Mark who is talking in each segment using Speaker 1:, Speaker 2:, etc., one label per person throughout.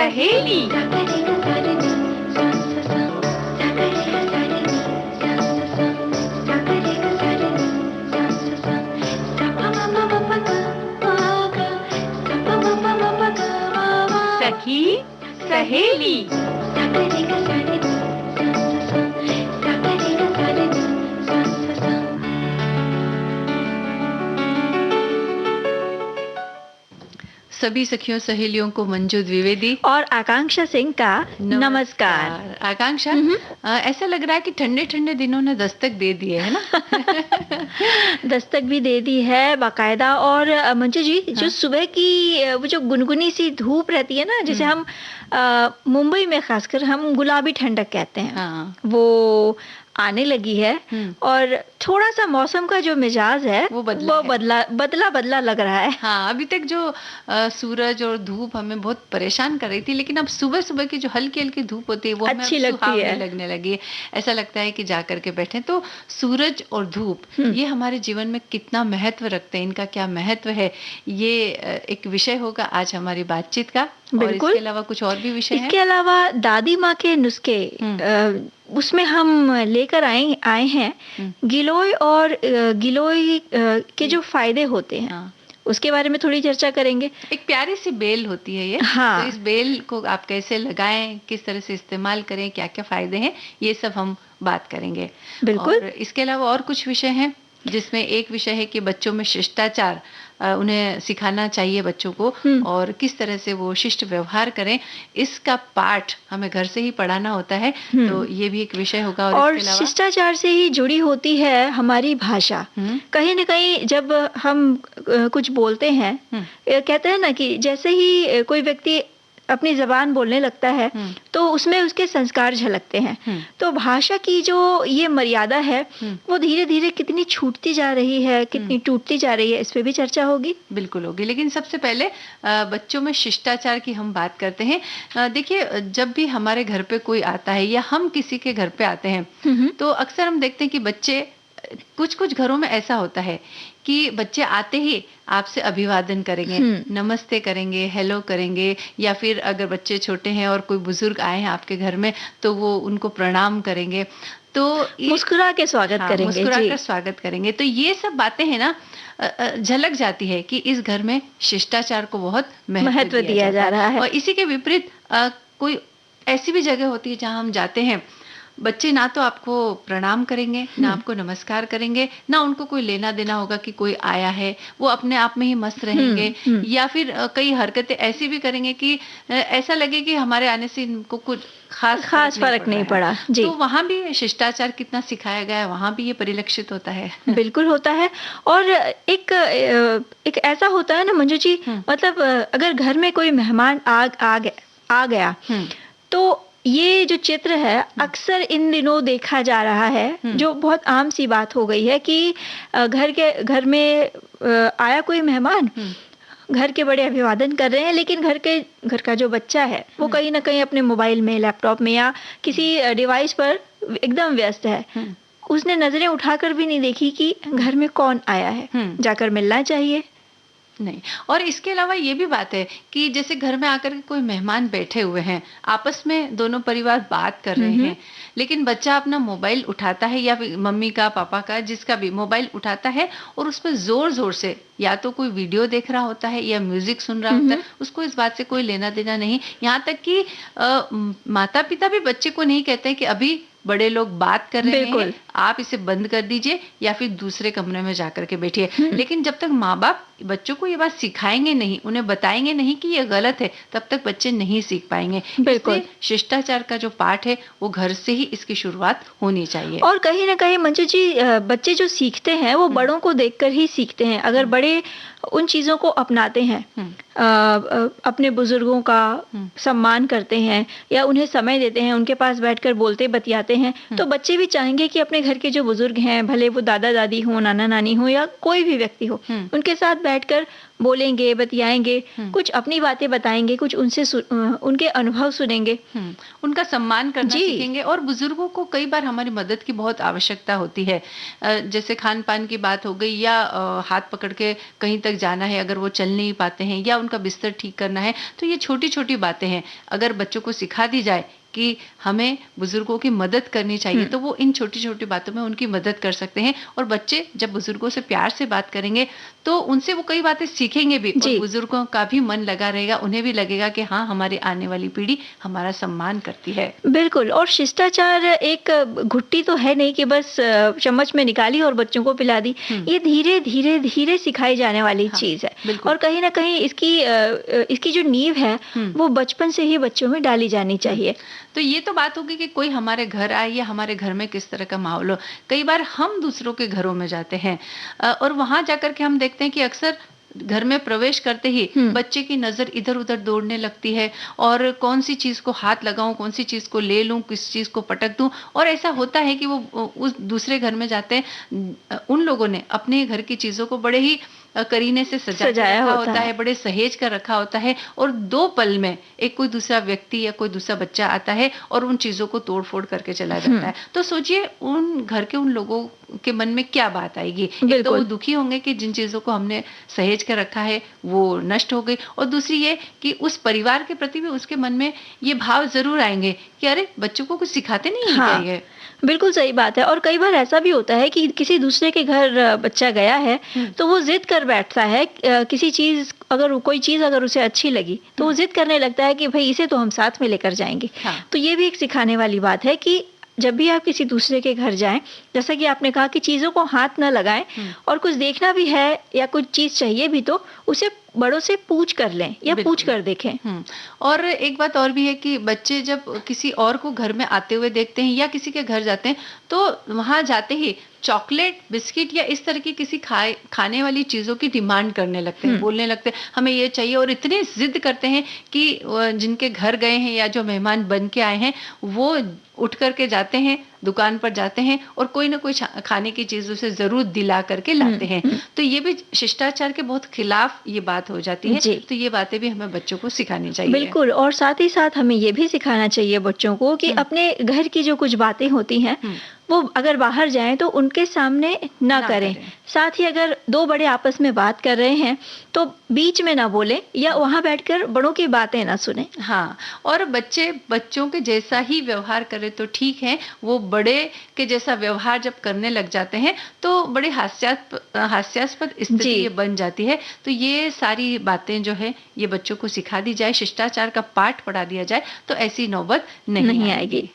Speaker 1: सहेली। सखी सहेली। सभी सखियों सहेलियों को मंजू द्विवेदी
Speaker 2: और आकांक्षा सिंह का नमस्कार।
Speaker 1: आकांक्षा, ऐसा लग रहा है कि ठंडे ठंडे दिनों ने दस्तक दे दी है ना?
Speaker 2: दस्तक भी दे दी है बाकायदा। और मंजू जी, जो सुबह की वो जो गुनगुनी सी धूप रहती है ना, जिसे हम मुंबई में खासकर हम गुलाबी ठंडक कहते हैं, वो आने लगी है। और थोड़ा सा मौसम का जो मिजाज है वो बदला लग रहा है।
Speaker 1: हाँ, अभी तक जो सूरज और धूप हमें बहुत परेशान कर रही थी, लेकिन अब सुबह सुबह की जो हल्की हल्की धूप होती है वो
Speaker 2: अच्छी लगती है,
Speaker 1: लगने लगी है। ऐसा लगता है कि जा करके बैठे। तो सूरज और धूप ये हमारे जीवन में कितना महत्व रखते हैं, इनका क्या महत्व है, ये एक विषय होगा आज हमारी बातचीत का। और इसके अलावा कुछ और भी विषय हैं।
Speaker 2: इसके अलावा दादी माँ के नुस्खे, उसमें हम लेकर आए हैं गिलोय और गिलोय के जो फायदे होते हैं, उसके बारे में थोड़ी चर्चा करेंगे।
Speaker 1: एक प्यारी सी बेल होती है ये।
Speaker 2: हाँ।
Speaker 1: तो इस बेल को आप कैसे लगाएं, किस तरह से इस्तेमाल करें, क्या क्या फायदे हैं, ये सब हम बात करेंगे।
Speaker 2: बिल्कुल।
Speaker 1: और इसके अलावा और कुछ विषय हैं, जिसमें एक विषय है कि बच्चों में शिष्टाचार उन्हें सिखाना चाहिए बच्चों को, और किस तरह से वो शिष्ट व्यवहार करें, इसका पाठ हमें घर से ही पढ़ाना होता है। तो ये भी एक विषय होगा।
Speaker 2: और शिष्टाचार से ही जुड़ी होती है हमारी भाषा। कहीं न कहीं जब हम कुछ बोलते हैं, कहते हैं ना कि जैसे ही कोई व्यक्ति अपनी जबान बोलने लगता है तो उसमें उसके संस्कार झलकते हैं। तो भाषा की जो ये मर्यादा है वो धीरे धीरे कितनी छूटती जा रही है, कितनी टूटती जा रही है, इस पे भी चर्चा होगी।
Speaker 1: बिल्कुल होगी, लेकिन सबसे पहले बच्चों में शिष्टाचार की हम बात करते हैं। देखिए, जब भी हमारे घर पे कोई आता है या हम किसी के घर पे आते हैं तो अक्सर हम देखते हैं कि बच्चे, कुछ घरों में ऐसा होता है कि बच्चे आते ही आपसे अभिवादन करेंगे, नमस्ते करेंगे, हेलो करेंगे, या फिर अगर बच्चे छोटे हैं और कोई बुजुर्ग आए हैं आपके घर में तो वो उनको प्रणाम करेंगे, तो
Speaker 2: मुस्कुरा के स्वागत करेंगे।
Speaker 1: मुस्कुरा कर स्वागत करेंगे। तो ये सब बातें हैं ना, झलक जाती है कि इस घर में शिष्टाचार को बहुत महत्व दिया जा रहा है। और इसी के विपरीत कोई ऐसी भी जगह होती है जहां हम जाते हैं, बच्चे ना तो आपको प्रणाम करेंगे, ना आपको नमस्कार करेंगे, ना उनको कोई लेना देना होगा कि कोई आया है, वो अपने आप में ही मस्त रहेंगे। या फिर कई हरकतें ऐसी भी करेंगे कि ऐसा लगे कि हमारे आने से इनको कुछ खास
Speaker 2: फर्क नहीं पड़ा।
Speaker 1: तो वहां भी शिष्टाचार कितना सिखाया गया है, वहां भी ये परिलक्षित होता है।
Speaker 2: बिल्कुल होता है। और एक ऐसा होता है ना मंजू जी, मतलब अगर घर में कोई मेहमान आ गया तो ये जो चित्र है अक्सर इन दिनों देखा जा रहा है, जो बहुत आम सी बात हो गई है कि घर में आया कोई मेहमान, घर के बड़े अभिवादन कर रहे हैं, लेकिन घर का जो बच्चा है वो कहीं ना कहीं अपने मोबाइल में, लैपटॉप में या किसी डिवाइस पर एकदम व्यस्त है। उसने नजरें उठाकर भी नहीं देखी कि घर में कौन आया है। जाकर मिलना चाहिए।
Speaker 1: नहीं, और इसके अलावा ये भी बात है कि जैसे घर में आकर के कोई मेहमान बैठे हुए हैं, आपस में दोनों परिवार बात कर रहे हैं, लेकिन बच्चा अपना मोबाइल उठाता है, या फिर मम्मी का, पापा का, जिसका भी मोबाइल उठाता है और उस पर जोर जोर से या तो कोई वीडियो देख रहा होता है या म्यूजिक सुन रहा होता है। उसको इस बात से कोई लेना देना नहीं। यहाँ तक कि माता पिता भी बच्चे को नहीं कहते हैं कि अभी बड़े लोग बात कर रहे हैं, आप इसे बंद कर दीजिए या फिर दूसरे कमरे में जाकर के बैठिए। लेकिन जब तक माँ बाप बच्चों को ये बात सिखाएंगे नहीं, उन्हें बताएंगे नहीं कि ये गलत है, तब तक बच्चे नहीं सीख पाएंगे।
Speaker 2: बिल्कुल।
Speaker 1: शिष्टाचार का जो पाठ है वो घर से ही इसकी शुरुआत होनी चाहिए।
Speaker 2: और कहीं ना कहीं मंजू जी, बच्चे जो सीखते हैं वो बड़ों को देखकर ही सीखते हैं। अगर बड़े उन चीजों को अपनाते हैं, अपने बुजुर्गों का सम्मान करते हैं या उन्हें समय देते हैं, उनके पास बैठकर बोलते बतियाते हैं, तो बच्चे भी चाहेंगे कि अपने घर के जो बुजुर्ग हैं, भले वो दादा दादी हो, नाना नानी हो या कोई भी व्यक्ति हो, उनके साथ बैठकर बोलेंगे, बतियाएंगे, कुछ अपनी बातें बताएंगे, कुछ उनके अनुभव सुनेंगे,
Speaker 1: उनका सम्मान करना
Speaker 2: जी।
Speaker 1: सीखेंगे। और बुजुर्गों को कई बार हमारी मदद की बहुत आवश्यकता होती है, जैसे खान पान की बात हो गई, या हाथ पकड़ के कहीं तक जाना है अगर वो चल नहीं पाते हैं, या उनका बिस्तर ठीक करना है। तो ये छोटी छोटी बातें हैं, अगर बच्चों को सिखा दी जाए कि हमें बुजुर्गों की मदद करनी चाहिए, तो वो इन छोटी छोटी बातों में उनकी मदद कर सकते हैं। और बच्चे जब बुजुर्गों से प्यार से बात करेंगे तो उनसे वो कई बातें सीखेंगे भी, और बुजुर्गों का भी मन लगा रहेगा, उन्हें भी लगेगा कि हाँ, हमारी आने वाली पीढ़ी हमारा सम्मान करती है।
Speaker 2: बिल्कुल। और शिष्टाचार एक घुट्टी तो है नहीं कि बस चम्मच में निकाली और बच्चों को पिला दी। ये धीरे धीरे धीरे सिखाई जाने वाली चीज है, और कहीं ना कहीं इसकी जो नींव है वो बचपन से ही बच्चों में डाली जानी चाहिए।
Speaker 1: तो ये तो बात होगी कि कोई हमारे घर आए या हमारे घर में किस तरह का माहौल हो। कई बार हम दूसरों के घरों में जाते हैं और वहां जाकर के हम देखते हैं कि अक्सर घर में प्रवेश करते ही बच्चे की नजर इधर उधर दौड़ने लगती है, और कौन सी चीज को हाथ लगाऊं, कौन सी चीज को ले लूं, किस चीज को पटक दूं। और ऐसा होता है कि वो उस दूसरे घर में जाते हैं, उन लोगों ने अपने घर की चीजों को बड़े ही करीने से सजाया होता है, बड़े सहेज कर रखा होता है, और 2 पल में एक कोई दूसरा व्यक्ति या कोई दूसरा बच्चा आता है और उन चीजों को तोड़ फोड़ करके चला जाता है। तो सोचिए उन घर के उन लोगों के मन में क्या बात आएगी। एक तो वो दुखी होंगे कि जिन चीजों को हमने सहेज कर रखा है वो नष्ट हो गई, और दूसरी ये कि उस परिवार के प्रति भी उसके मन में ये भाव जरूर आएंगे कि अरे बच्चों को कुछ सिखाते नहीं है क्या ये।
Speaker 2: बिल्कुल सही बात है। और कई बार ऐसा भी होता है कि किसी दूसरे के घर बच्चा गया है तो वो जिद कर बैठता है, किसी चीज कोई चीज अगर उसे अच्छी लगी तो वो जिद करने लगता है कि भाई इसे तो हम साथ में लेकर जाएंगे। तो ये भी एक सिखाने वाली बात है कि जब भी आप किसी दूसरे के घर जाएं, जैसा कि आपने कहा कि चीजों को हाथ न लगाएं, और कुछ देखना भी है या कुछ चीज चाहिए भी तो उसे बड़ों से पूछ कर लें या पूछ कर देखें।
Speaker 1: और एक बात और भी है कि बच्चे जब किसी और को घर में आते हुए देखते हैं या किसी के घर जाते हैं तो वहां जाते ही चॉकलेट, बिस्किट या इस तरह की किसी खाने वाली चीजों की डिमांड करने लगते हैं, बोलने लगते हैं हमें ये चाहिए, और इतने जिद करते हैं कि जिनके घर गए हैं या जो मेहमान बन के आए हैं वो उठ करके जाते हैं, दुकान पर जाते हैं और कोई ना कोई खाने की चीज उसे जरूर दिला करके लाते हैं। तो ये भी शिष्टाचार के बहुत खिलाफ ये बात हो जाती है। तो ये बातें भी हमें बच्चों को सिखानी चाहिए।
Speaker 2: बिल्कुल। और साथ ही साथ हमें ये भी सिखाना चाहिए बच्चों को कि अपने घर की जो कुछ बातें होती हैं वो अगर बाहर जाएं तो उनके सामने ना करें। साथ ही अगर 2 बड़े आपस में बात कर रहे हैं तो बीच में ना बोलें या वहां बैठकर बड़ों की बातें ना सुने।
Speaker 1: हाँ, और बच्चों के जैसा ही व्यवहार करें तो ठीक है, वो बड़े के जैसा व्यवहार जब करने लग जाते हैं तो बड़े हास्यास्पद स्थिति बन जाती है। तो ये सारी बातें जो है ये बच्चों को सिखा दी जाए, शिष्टाचार का पाठ पढ़ा दिया जाए तो ऐसी नौबत नहीं आएगी।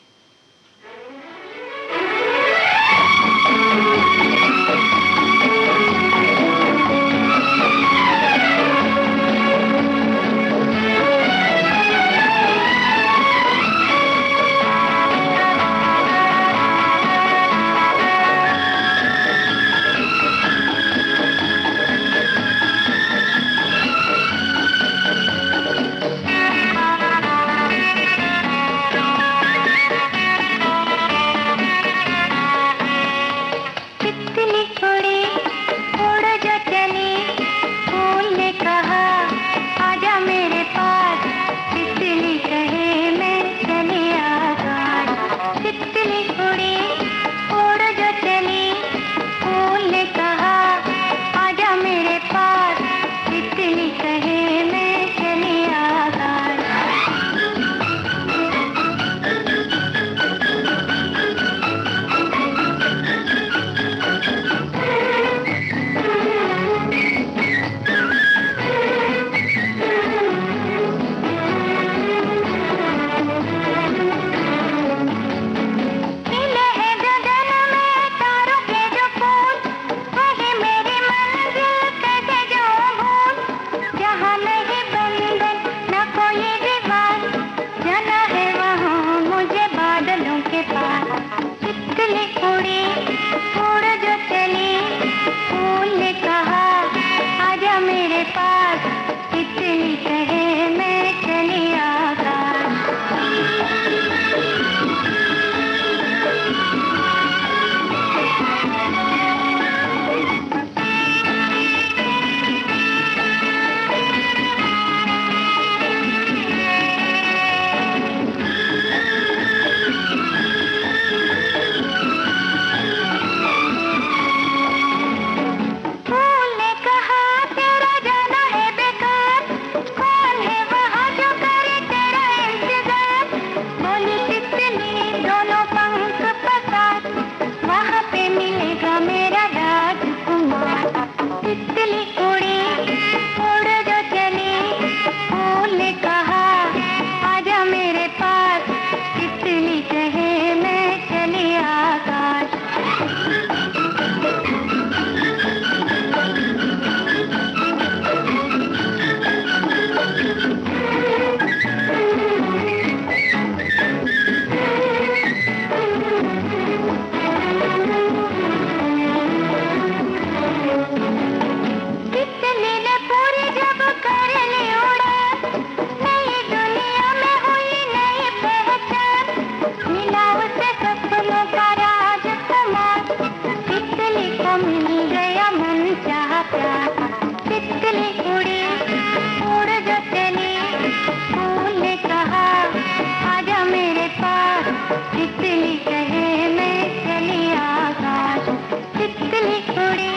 Speaker 2: तितली कहे मैं चली आकाश, तितली उड़ी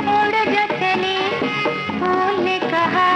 Speaker 2: उड़ जो चली, फूल ने कहा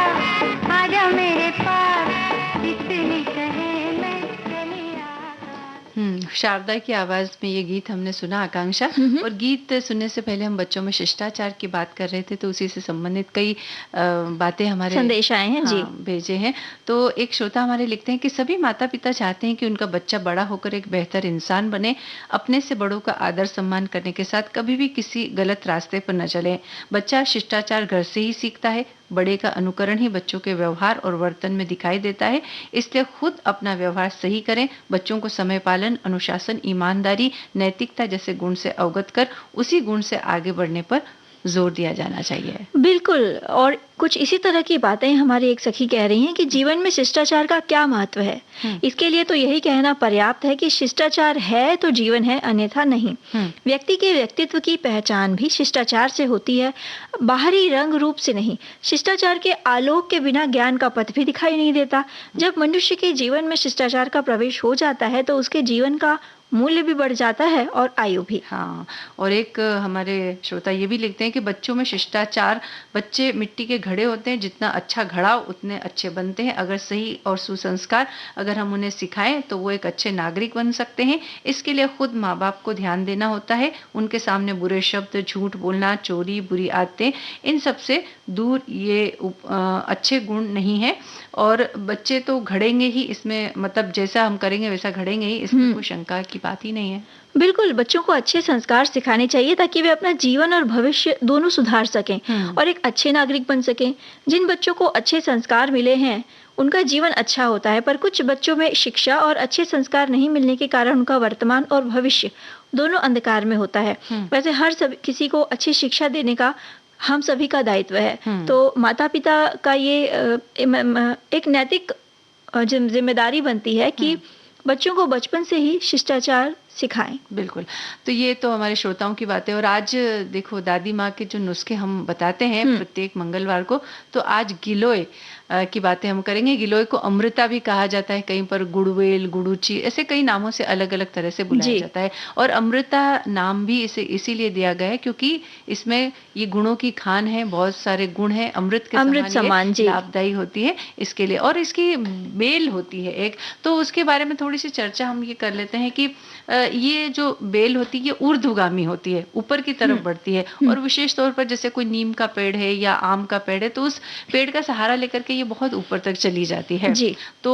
Speaker 2: आजा मेरे पास, तितली कहे मैं चली आकाश।
Speaker 1: शारदा की आवाज में ये गीत हमने सुना आकांक्षा। और गीत सुनने से पहले हम बच्चों में शिष्टाचार की बात कर रहे थे, तो उसी से संबंधित कई बातें हमारे
Speaker 2: संदेश आए हैं। जी
Speaker 1: भेजे हैं। तो एक श्रोता हमारे लिखते हैं कि सभी माता पिता चाहते हैं कि उनका बच्चा बड़ा होकर एक बेहतर इंसान बने, अपने से बड़ों का आदर सम्मान करने के साथ कभी भी किसी गलत रास्ते पर न चले। बच्चा शिष्टाचार घर से ही सीखता है, बड़े का अनुकरण ही बच्चों के व्यवहार और वर्तन में दिखाई देता है। इसलिए खुद अपना व्यवहार सही करें, बच्चों को समय पालन, अनुशासन, ईमानदारी, नैतिकता जैसे गुण से अवगत कर उसी गुण से आगे बढ़ने पर जोर दिया जाना चाहिए।
Speaker 2: बिल्कुल। और कुछ इसी तरह की बातें हमारी एक सखी कह रही हैं कि जीवन में शिष्टाचार का क्या महत्व है। इसके लिए तो यही कहना पर्याप्त है कि शिष्टाचार है तो जीवन है, अन्यथा नहीं। व्यक्ति के व्यक्तित्व की पहचान भी शिष्टाचार से होती है, बाहरी रंग रूप से नहीं। शिष्टाचार के आलोक के बिना ज्ञान का पथ भी दिखाई नहीं देता। जब मनुष्य के जीवन में शिष्टाचार का प्रवेश हो जाता है तो उसके जीवन का मूल्य भी बढ़ जाता है और आयु भी।
Speaker 1: हाँ, और एक हमारे श्रोता ये भी लिखते हैं कि बच्चों में शिष्टाचार, बच्चे मिट्टी के घड़े होते हैं, जितना अच्छा घड़ा उतने अच्छे बनते हैं। अगर सही और सुसंस्कार अगर हम उन्हें सिखाएं तो वो एक अच्छे नागरिक बन सकते हैं। इसके लिए खुद माँ बाप को ध्यान देना होता है, उनके सामने बुरे शब्द, झूठ बोलना, चोरी, बुरी आदतें, इन सब से दूर। ये अच्छे गुण नहीं है और बच्चे तो घड़ेंगे ही, इसमें मतलब जैसा हम करेंगे वैसा घड़ेंगे ही, इसमें कोई शंका की बात ही नहीं है।
Speaker 2: बिल्कुल, बच्चों को अच्छे संस्कार सिखाने चाहिए ताकि वे अपना जीवन और भविष्य दोनों सुधार सकें और एक अच्छे नागरिक बन सकें। जिन बच्चों को अच्छे संस्कार मिले हैं उनका जीवन अच्छा होता है, पर कुछ बच्चों में शिक्षा और अच्छे संस्कार नहीं मिलने के कारण उनका वर्तमान और भविष्य दोनों अंधकार में होता है। वैसे किसी को अच्छी शिक्षा देने का हम सभी का दायित्व है। तो माता पिता का ये एक नैतिक जिम्मेदारी बनती है कि बच्चों को बचपन से ही शिष्टाचार सिखाएं।
Speaker 1: बिल्कुल। तो ये तो हमारे श्रोताओं की बात है। और आज देखो, दादी माँ के जो नुस्खे हम बताते हैं प्रत्येक मंगलवार को, तो आज गिलोय की बातें हम करेंगे। गिलोय को अमृता भी कहा जाता है, कहीं पर गुड़वेल, गुड़ूची, ऐसे कई नामों से अलग अलग तरह से बुलाया जाता है। और अमृता नाम भी इसे इसीलिए दिया गया है क्योंकि इसमें ये गुणों की खान है, बहुत सारे गुण हैं, अमृत के समान लाभदायी होती है इसके लिए। और इसकी बेल होती है एक, तो उसके बारे में थोड़ी सी चर्चा हम ये कर लेते हैं कि ये जो बेल होती है ये ऊर्ध्वगामी होती है, ऊपर की तरफ बढ़ती है। और विशेष तौर पर जैसे कोई नीम का पेड़ है या आम का पेड़ है तो उस पेड़ का सहारा लेकर के ये बहुत ऊपर तक चली जाती है। तो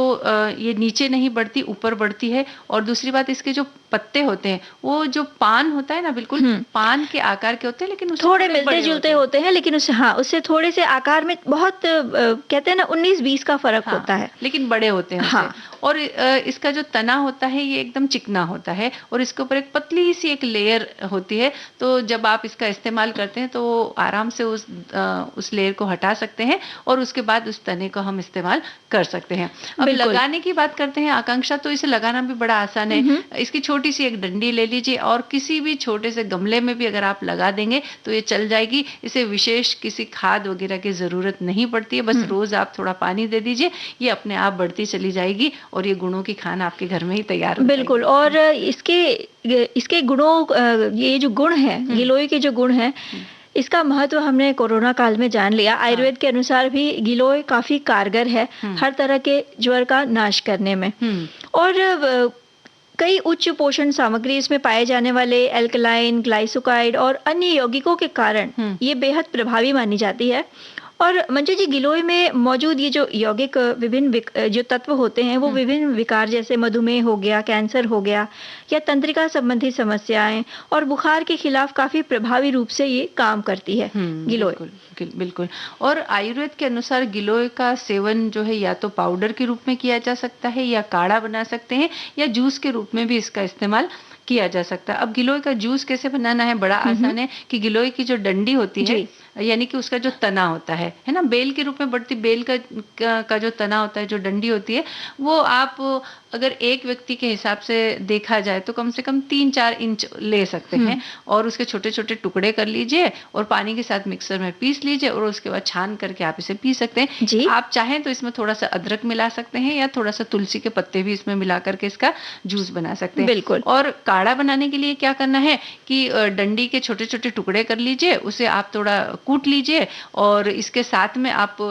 Speaker 1: ये नीचे नहीं बढ़ती, ऊपर बढ़ती है। और दूसरी बात, इसके जो पत्ते होते हैं वो जो पान होता है ना, बिल्कुल पान के आकार के होते हैं, लेकिन
Speaker 2: थोड़े मिलते जुलते होते हैं, लेकिन उससे थोड़े से आकार में बहुत कहते हैं ना 19-20 का फर्क होता है,
Speaker 1: लेकिन बड़े होते हैं। और इसका जो तना होता है ये एकदम चिकना होता है और इसके ऊपर एक पतली सी एक लेयर होती है। तो जब आप इसका इस्तेमाल करते हैं तो आराम से उस लेयर को हटा सकते हैं और उसके बाद उस तने को हम इस्तेमाल कर सकते हैं। अब लगाने की बात करते हैं आकांक्षा, तो इसे लगाना भी बड़ा आसान है। इसकी छोटी सी एक डंडी ले लीजिए और किसी भी छोटे से गमले में भी अगर आप लगा देंगे तो ये चल जाएगी। इसे विशेष किसी खाद वगैरह की जरूरत नहीं पड़ती है, बस रोज आप थोड़ा पानी दे दीजिए, ये अपने आप बढ़ती चली जाएगी और ये गुणों की खान आपके घर में ही तैयार हो जाएगी।
Speaker 2: बिल्कुल। और इसके गुणों, ये जो गुण है, गिलोय के जो गुण है, इसका महत्व हमने कोरोना काल में जान लिया। आयुर्वेद के अनुसार भी गिलोय काफी कारगर है हर तरह के ज्वर का नाश करने में। और कई उच्च पोषण सामग्री इसमें पाए जाने वाले एल्कलाइन, ग्लाइसोकाइड और अन्य यौगिकों के कारण ये बेहद प्रभावी मानी जाती है। और मंजू जी, गिलोय में मौजूद ये जो यौगिक विभिन्न जो तत्व होते हैं वो विभिन्न विकार जैसे मधुमेह हो गया, कैंसर हो गया या तंत्रिका संबंधी समस्याएं और बुखार के खिलाफ काफी प्रभावी रूप से ये काम करती है गिलोय।
Speaker 1: बिल्कुल। और आयुर्वेद के अनुसार गिलोय का सेवन जो है या तो पाउडर के रूप में किया जा सकता है या काढ़ा बना सकते हैं या जूस के रूप में भी इसका इस्तेमाल किया जा सकता है। अब गिलोय का जूस कैसे बनाना है, बड़ा आसान है कि गिलोय की जो डंडी होती है, यानी कि उसका जो तना होता है ना, बेल के रूप में बढ़ती बेल का जो तना होता है, जो डंडी होती है, वो आप अगर एक व्यक्ति के हिसाब से देखा जाए तो कम से कम 3-4 इंच ले सकते हैं और उसके छोटे-छोटे टुकड़े कर लीजिए और पानी के साथ मिक्सर में पीस लीजिए और उसके बाद छान करके आप इसे पी सकते हैं।
Speaker 2: जी।
Speaker 1: आप चाहें तो इसमें थोड़ा-सा अदरक मिला सकते हैं या थोड़ा-सा तुलसी के पत्ते भी इसमें मिला करके इसका जूस बना सकते हैं।
Speaker 2: बिल्कुल।
Speaker 1: और काढ़ा बनाने के लिए क्या करना है कि डंडी के छोटे-छोटे टुकड़े कर लीजिए, उसे आप थोड़ा कूट लीजिए और इसके साथ में आप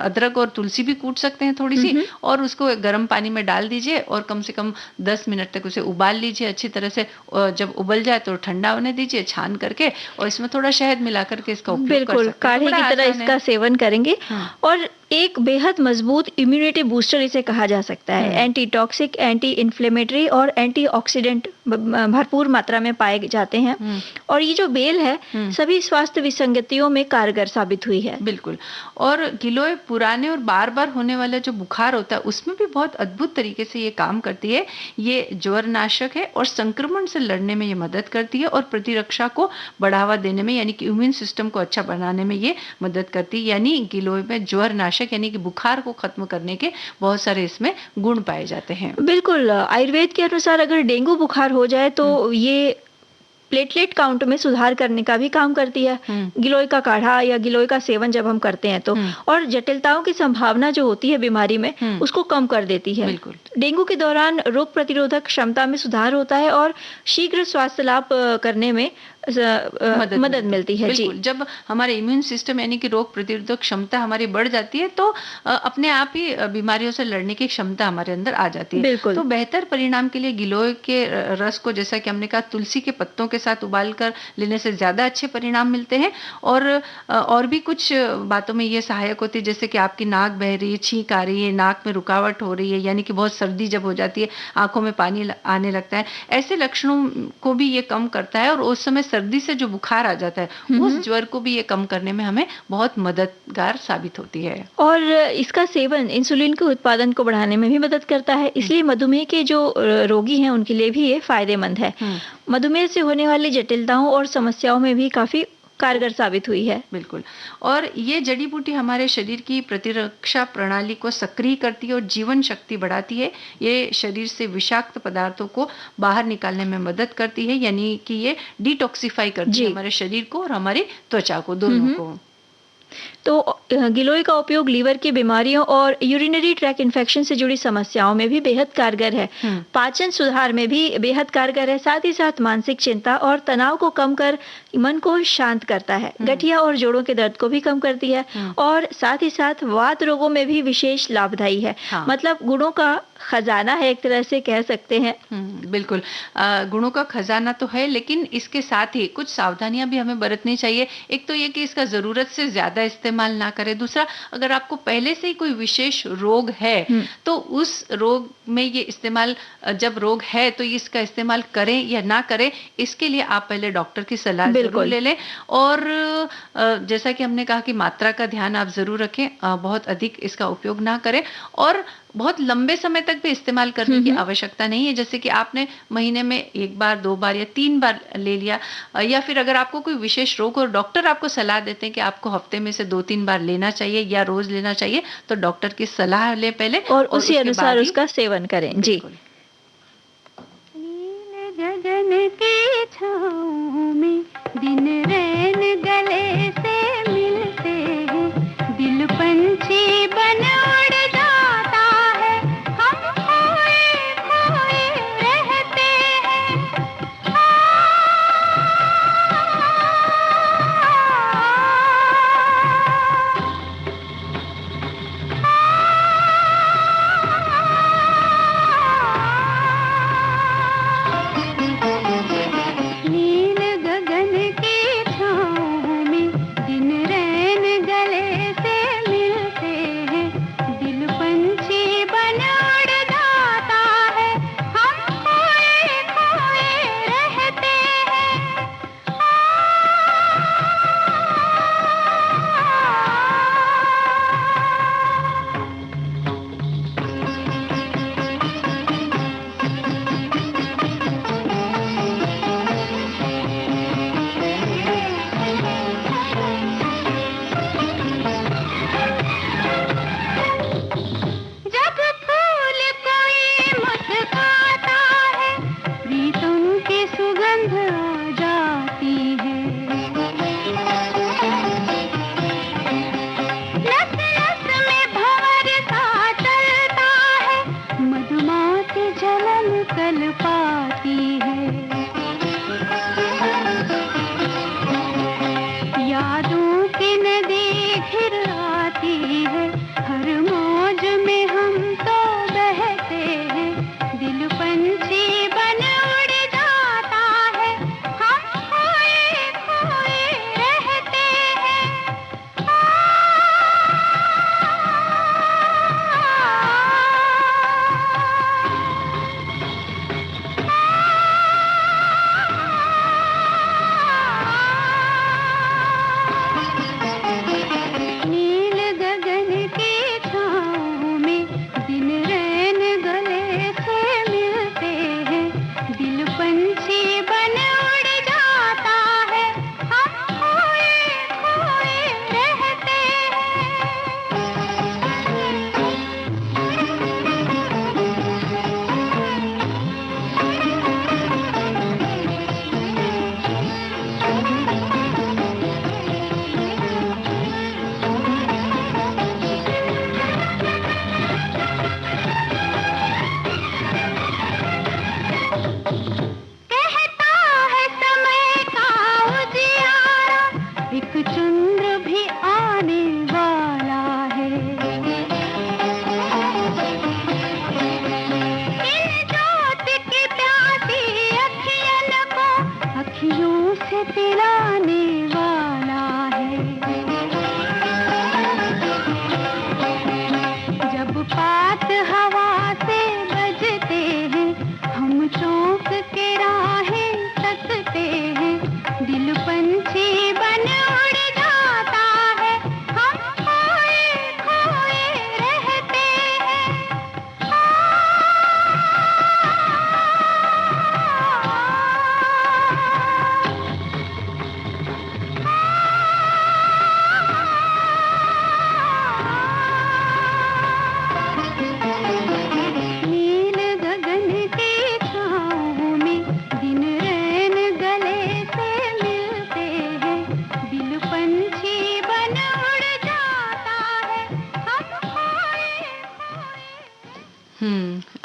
Speaker 1: अदरक और तुलसी भी कूट सकते हैं थोड़ी-सी और उसको गर्म पानी में डाल दीजिए और कम से कम 10 मिनट तक उसे उबाल लीजिए अच्छी तरह से। जब उबल जाए तो ठंडा होने दीजिए छान करके और इसमें थोड़ा शहद मिला करके इसका उपयोग कर
Speaker 2: बिल्कुल,
Speaker 1: सकते हैं। तो
Speaker 2: काढ़े
Speaker 1: बड़ा
Speaker 2: की तरह
Speaker 1: आसान है।
Speaker 2: इसका सेवन करेंगे और एक बेहद मजबूत इम्यूनिटी बूस्टर इसे कहा जा सकता है। एंटी टॉक्सिक, एंटी इन्फ्लेमेटरी और एंटीऑक्सीडेंट भरपूर मात्रा में पाए जाते हैं और ये जो बेल है सभी स्वास्थ्य विसंगतियों में कारगर साबित हुई है।
Speaker 1: बिल्कुल। और गिलोय पुराने और बार-बार होने वाला जो बुखार होता है उसमें भी बहुत अद्भुत तरीके से ये काम करती है। ये ज्वरनाशक है और संक्रमण से लड़ने में ये मदद करती है और प्रतिरक्षा को बढ़ावा देने में यानी कि इम्यून सिस्टम को अच्छा बनाने में ये मदद करती है। यानी गिलोय में ज्वरनाशक यानी कि बुखार को खत्म करने के बहुत सारे इसमें गुण पाए जाते हैं।
Speaker 2: बिल्कुल, आयुर्वेद के अनुसार अगर डेंगू बुखार हो जाए तो ये प्लेटलेट काउंट में सुधार करने का भी काम करती है। गिलोय का काढ़ा या गिलोय का सेवन जब हम करते हैं तो और जटिलताओं की संभावना जो होती है बीमारी में उसको कम कर देती है।
Speaker 1: बिल्कुल।
Speaker 2: डेंगू के दौरान रोग प्रतिरोधक क्षमता में सुधार होता है और शीघ्र स्वास्थ्य लाभ करने में मदद मिलती है। जी।
Speaker 1: जब हमारे इम्यून सिस्टम यानी कि रोग प्रतिरोधक क्षमता हमारी बढ़ जाती है तो अपने आप ही बीमारियों से लड़ने की क्षमता हमारे अंदर आ जाती है।
Speaker 2: बिल्कुल।
Speaker 1: तो बेहतर परिणाम के लिए गिलोय के रस को जैसा कि हमने कहा तुलसी के पत्तों के साथ उबाल कर लेने से ज्यादा अच्छे परिणाम मिलते हैं और भी कुछ बातों में ये सहायक होती है जैसे कि आपकी नाक बह रही है, छींक आ रही है, नाक में रुकावट हो रही है यानी कि बहुत सर्दी जब हो जाती है, आंखों में पानी आने लगता है, ऐसे लक्षणों को भी ये कम करता है और उस समय सर्दी से जो बुखार आ जाता है उस ज्वर को भी ये कम करने में हमें बहुत मददगार साबित होती है।
Speaker 2: और इसका सेवन इंसुलिन के उत्पादन को बढ़ाने में भी मदद करता है, इसलिए मधुमेह के जो रोगी हैं उनके लिए भी ये फायदेमंद है। मधुमेह से होने वाली जटिलताओं और समस्याओं में भी काफी कारगर साबित हुई है।
Speaker 1: बिल्कुल। और ये जड़ी बूटी हमारे शरीर की प्रतिरक्षा प्रणाली को सक्रिय करती है और जीवन शक्ति बढ़ाती है। ये शरीर से विषाक्त पदार्थों को बाहर निकालने में मदद करती है यानी कि ये डिटॉक्सिफाई करती है हमारे शरीर को और हमारी त्वचा को, दोनों को।
Speaker 2: तो गिलोय का उपयोग लीवर की बीमारियों और यूरिनरी ट्रैक इन्फेक्शन से जुड़ी समस्याओं में भी बेहद कारगर है। पाचन सुधार में भी बेहद कारगर है, साथ ही साथ मानसिक चिंता और तनाव को कम कर मन को शांत करता है, गठिया और जोड़ों के दर्द को भी कम करती है और साथ ही साथ वात रोगों में भी विशेष लाभदायी है। मतलब गुणों का खजाना है, एक तरह से कह सकते हैं।
Speaker 1: बिल्कुल, गुणों का खजाना तो है लेकिन इसके साथ ही कुछ सावधानियां भी हमें बरतनी चाहिए। एक तो ये कि इसका जरूरत से ज्यादा इस्तेमाल ना करें। दूसरा, अगर आपको पहले से ही कोई विशेष रोग है तो उस रोग में ये इस्तेमाल, जब रोग है तो इसका इस्तेमाल करें या ना करें, इसके लिए आप पहले डॉक्टर की सलाह जरूर ले लें। और जैसा कि हमने कहा कि मात्रा का ध्यान आप जरूर रखें, बहुत अधिक इसका उपयोग ना करें और बहुत लंबे समय तक भी इस्तेमाल करने की आवश्यकता नहीं है। जैसे कि आपने महीने में 1 बार, 2 बार या 3 बार ले लिया, या फिर अगर आपको कोई विशेष रोग और डॉक्टर आपको सलाह देते हैं कि आपको हफ्ते में से 2-3 बार लेना चाहिए या रोज लेना चाहिए, तो डॉक्टर की सलाह ले पहले
Speaker 2: और उसी अनुसार उसका सेवन करें। जी।
Speaker 3: गगन के छाँव में दिन रैन गले से मिलते हैं, दिल पंछी बन उड़ जाता है, हम खोए खोए रहते हैं। तड़पाती है। यादों की नदी घिर आती है, हर मौज में हम तो बहते हैं। दिल पंछी बन उड़ जाता है, हम खोए खोए रहते हैं। नील गगन की छाँव में दिन रैन गले से मिलते हैं। दिल पंछी बन उड़ जाता है, हम खोए खोए रहते कहता है समय का उजियारा, एक चंद्र भी आने वाला है। इन जोत की प्यासी अखियन को अखियों से पिलाने वाला है। जब पात हवा से बजते हैं, हम चौंक के राहें तकते हैं। दिल पंछी बन उड़ जाता है, हम खोए खोए रहते हैं। नील गगन की छाँव में दिन रैन गले से मिलते हैं। दिल पंछी बन उड़ जाता है, हम खोए खोए।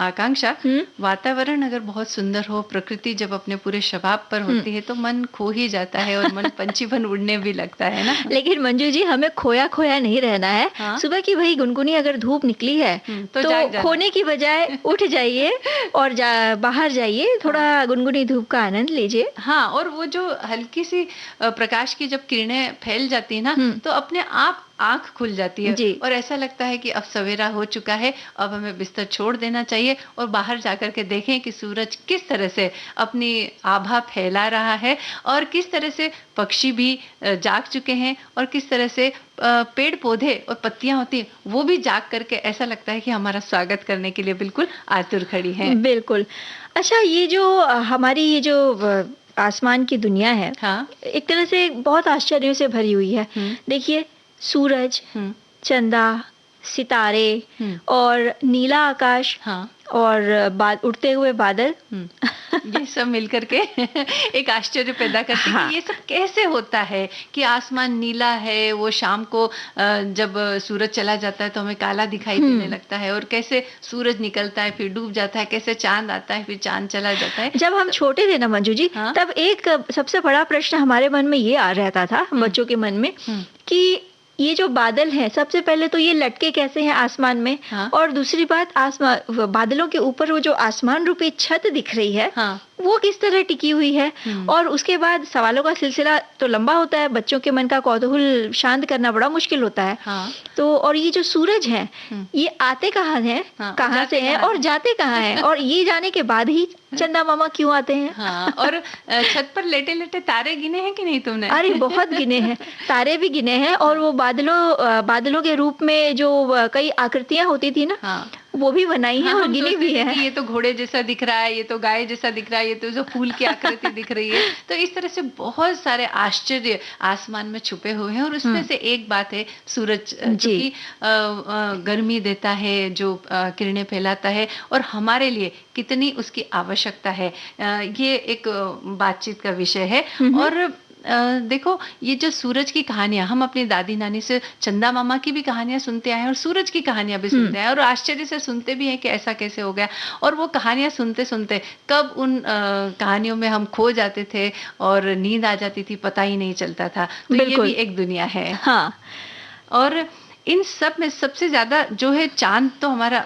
Speaker 1: आकांक्षा, वातावरण अगर बहुत सुंदर हो, प्रकृति जब अपने पूरे शबाब पर होती है तो मन खो ही जाता है और मन पंछी बन उड़ने भी लगता है ना।
Speaker 2: लेकिन मंजू जी, हमें खोया खोया नहीं रहना है।
Speaker 1: हाँ?
Speaker 2: सुबह की वही गुनगुनी अगर धूप निकली है
Speaker 1: तो
Speaker 2: तो
Speaker 1: जाग जाना।
Speaker 2: खोने की बजाय उठ जाइए और बाहर जाइए, थोड़ा गुनगुनी धूप का आनंद लीजिए।
Speaker 1: हाँ, और वो जो हल्की सी प्रकाश की जब किरणें फैल जाती है ना, तो अपने आप आंख खुल जाती है
Speaker 2: जी।
Speaker 1: और ऐसा लगता है कि अब सवेरा हो चुका है, अब हमें बिस्तर छोड़ देना चाहिए और बाहर जाकर के देखें कि सूरज किस तरह से अपनी आभा फैला रहा है और किस तरह से पक्षी भी जाग चुके हैं और किस तरह से पेड़ पौधे और पत्तियां होती हैं वो भी जाग करके ऐसा लगता है कि हमारा स्वागत करने के लिए बिल्कुल आतुर खड़ी हैं।
Speaker 2: बिल्कुल। अच्छा, ये जो हमारी ये जो आसमान की दुनिया है,
Speaker 1: हाँ।
Speaker 2: एक तरह से बहुत आश्चर्यों से भरी हुई है। देखिए, सूरज, चंदा, सितारे और नीला आकाश,
Speaker 1: हाँ।
Speaker 2: और उड़ते हुए बादल,
Speaker 1: ये सब मिलकर के एक आश्चर्य पैदा करते हैं कि ये सब कैसे होता है कि आसमान नीला है, वो शाम को जब सूरज चला जाता है तो हमें काला दिखाई देने लगता है, और कैसे सूरज निकलता है फिर डूब जाता है, कैसे चांद आता है फिर चांद चला जाता है।
Speaker 2: जब हम छोटे थे ना मंजू जी, तब एक सबसे बड़ा प्रश्न हमारे मन में ये आ रहता था, बच्चों के मन में, कि ये जो बादल हैं, सबसे पहले तो ये लटके कैसे हैं आसमान में, और दूसरी बात, बादलों के ऊपर वो जो आसमान रूपी छत दिख रही है, वो किस तरह टिकी हुई है। और उसके बाद सवालों का सिलसिला तो लंबा होता है, बच्चों के मन का कौतूहल शांत करना बड़ा मुश्किल होता है। तो और ये जो सूरज है, ये आते कहाँ हैं, कहाँ से हैं और जाते कहाँ हैं, और ये जाने के बाद ही चंदा मामा क्यों आते हैं।
Speaker 1: हाँ, और छत पर लेटे लेटे तारे गिने हैं कि नहीं तुमने?
Speaker 2: अरे बहुत गिने हैं, तारे भी गिने हैं, और वो बादलों के रूप में जो कई आकृतियां होती थी ना, वो भी बनाई है और गिनी भी है।
Speaker 1: ये तो घोड़े जैसा दिख रहा है, ये तो गाय जैसा दिख रहा है, ये तो जो फूल की आकृति दिख रही है। तो इस तरह से बहुत सारे आश्चर्य आसमान में छुपे हुए हैं, और उसमें से एक बात है सूरज, जो कि गर्मी देता है, जो किरणें फैलाता है, और हमारे लिए कितनी उसकी आवश्यकता है, ये एक बातचीत का विषय है। और देखो ये जो सूरज की कहानियाँ हम अपनी दादी नानी से चंदा मामा की भी कहानियाँ सुनते आए हैं और सूरज की कहानियाँ भी सुनते आए और आश्चर्य से सुनते भी हैं कि ऐसा कैसे हो गया। और वो कहानियाँ सुनते सुनते कब उन कहानियों में हम खो जाते थे और नींद आ जाती थी, पता ही नहीं चलता था। तो ये भी
Speaker 2: बिल्कुल।
Speaker 1: एक दुनिया है।
Speaker 2: हाँ।
Speaker 1: और इन सब में सबसे ज्यादा जो है चांद तो हमारा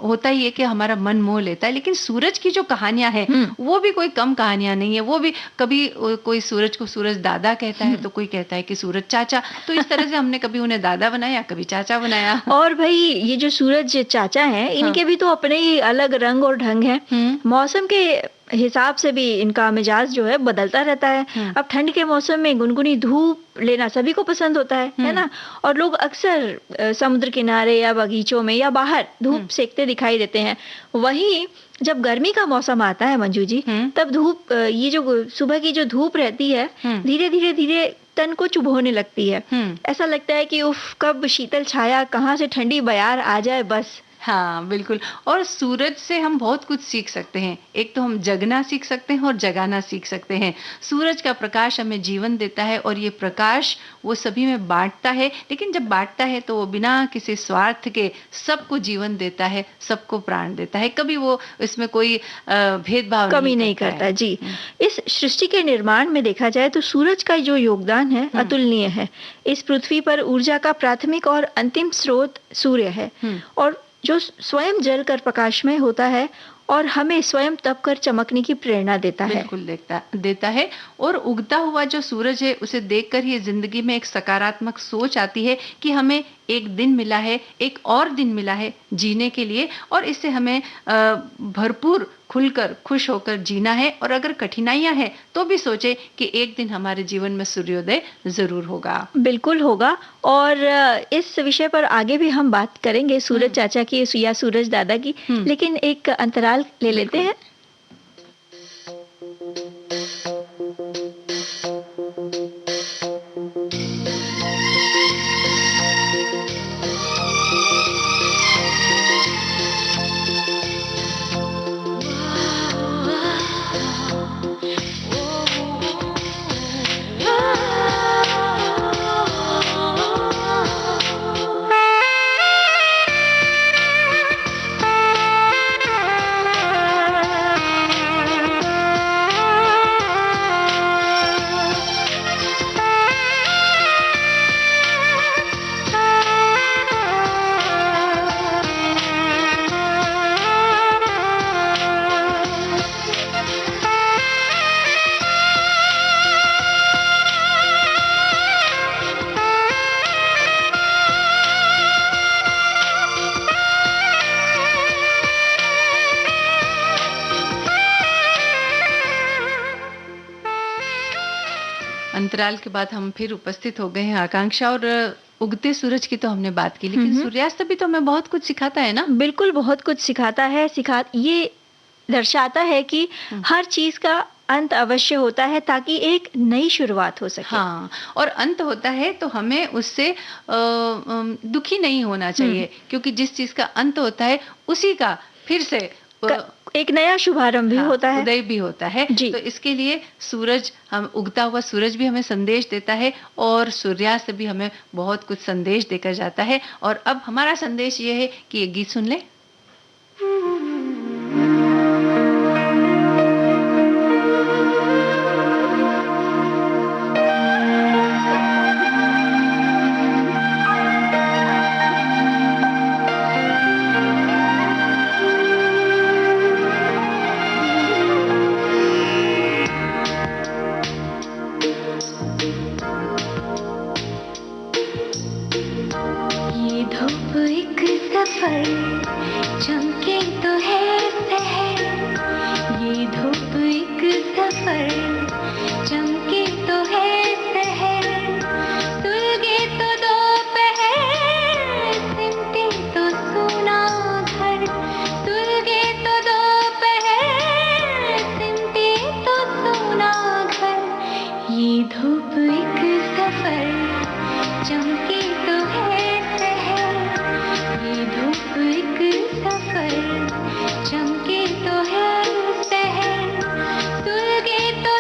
Speaker 1: होता ही है कि हमारा मन मोह लेता है, लेकिन सूरज की जो कहानियां हैं वो भी कोई कम कहानियां नहीं है। वो भी कभी कोई सूरज को सूरज दादा कहता है तो कोई कहता है कि सूरज चाचा। तो इस तरह से हमने कभी उन्हें दादा बनाया, कभी चाचा बनाया।
Speaker 2: और भाई ये जो सूरज चाचा हैं, इनके भी तो अपने ही अलग रंग और ढंग हैं। मौसम के हिसाब से भी इनका मिजाज जो है बदलता रहता है। अब ठंड के मौसम में गुनगुनी धूप लेना सभी को पसंद होता है ना। और लोग अक्सर समुद्र किनारे या बगीचों में या बाहर धूप सेकते दिखाई देते हैं। वहीं जब गर्मी का मौसम आता है मंजू जी, तब धूप, ये जो सुबह की जो धूप रहती है, धीरे धीरे धीरे तन को चुभोने लगती है। ऐसा लगता है कि उफ, कब शीतल छाया, कहाँ से ठंडी बयार आ जाए बस।
Speaker 1: हाँ बिल्कुल। और सूरज से हम बहुत कुछ सीख सकते हैं। एक तो हम जगना सीख सकते हैं और जगाना सीख सकते हैं। सूरज का प्रकाश हमें जीवन देता है और ये प्रकाश वो सभी में बांटता है, लेकिन जब बांटता है तो वो बिना किसी स्वार्थ के सबको जीवन देता है, सबको प्राण देता है। कभी वो इसमें कोई भेदभाव
Speaker 2: कमी नहीं करता जी। इस सृष्टि के निर्माण में देखा जाए तो सूरज का जो योगदान है अतुलनीय है। इस पृथ्वी पर ऊर्जा का प्राथमिक और अंतिम स्रोत सूर्य है, और जो स्वयं जलकर प्रकाशमय होता है और हमें स्वयं तप कर चमकने की प्रेरणा देता है।
Speaker 1: बिल्कुल देता है। और उगता हुआ जो सूरज है उसे देखकर ही जिंदगी में एक सकारात्मक सोच आती है कि हमें एक दिन मिला है, एक और दिन मिला है जीने के लिए, और इससे हमें भरपूर खुलकर खुश होकर जीना है। और अगर कठिनाइयां हैं तो भी सोचे कि एक दिन हमारे जीवन में सूर्योदय जरूर होगा।
Speaker 2: बिल्कुल होगा। और इस विषय पर आगे भी हम बात करेंगे, सूरज चाचा की या सूरज दादा की, लेकिन एक अंतराल ले लेते हैं।
Speaker 1: अंतराल के बाद हम फिर उपस्थित हो गए हैं आकांक्षा। और उगते सूरज की तो हमने बात की, लेकिन सूर्यास्त भी तो हमें बहुत कुछ सिखाता है ना।
Speaker 2: बिल्कुल, बहुत कुछ सिखाता है। ये दर्शाता है कि हर चीज का अंत अवश्य होता है ताकि एक नई शुरुआत हो सके।
Speaker 1: हाँ, और अंत होता है तो हमें उससे दुखी नहीं होना चाहिए, क्योंकि जिस चीज का अंत होता है उसी का फिर से
Speaker 2: एक नया शुभारंभ भी होता है,
Speaker 1: उदय भी होता है जी। तो इसके लिए सूरज, हम उगता हुआ सूरज भी हमें संदेश देता है और सूर्यास्त भी हमें बहुत कुछ संदेश देकर जाता है। और अब हमारा संदेश ये है कि ये गीत सुन ले।
Speaker 3: चमके तो है शहर, सुलगे तो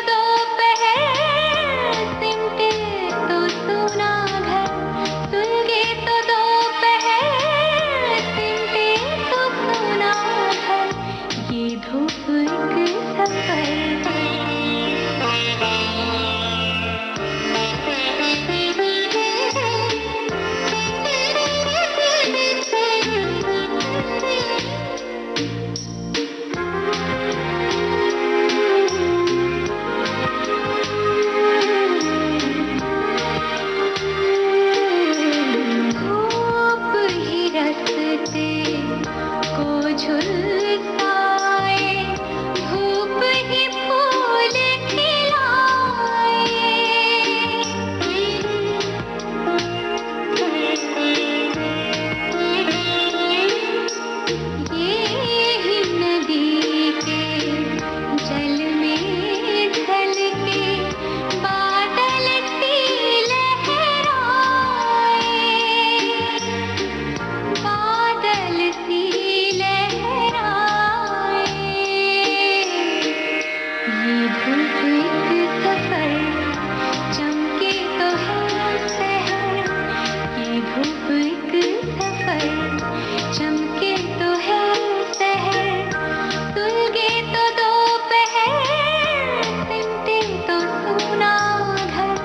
Speaker 3: ये धूप एक सफर, चमके तो है शहर। ये धूप एक सफर, चमके तो है शहर। सुलगे तो दोपहर, सिमटे तो सूना घर।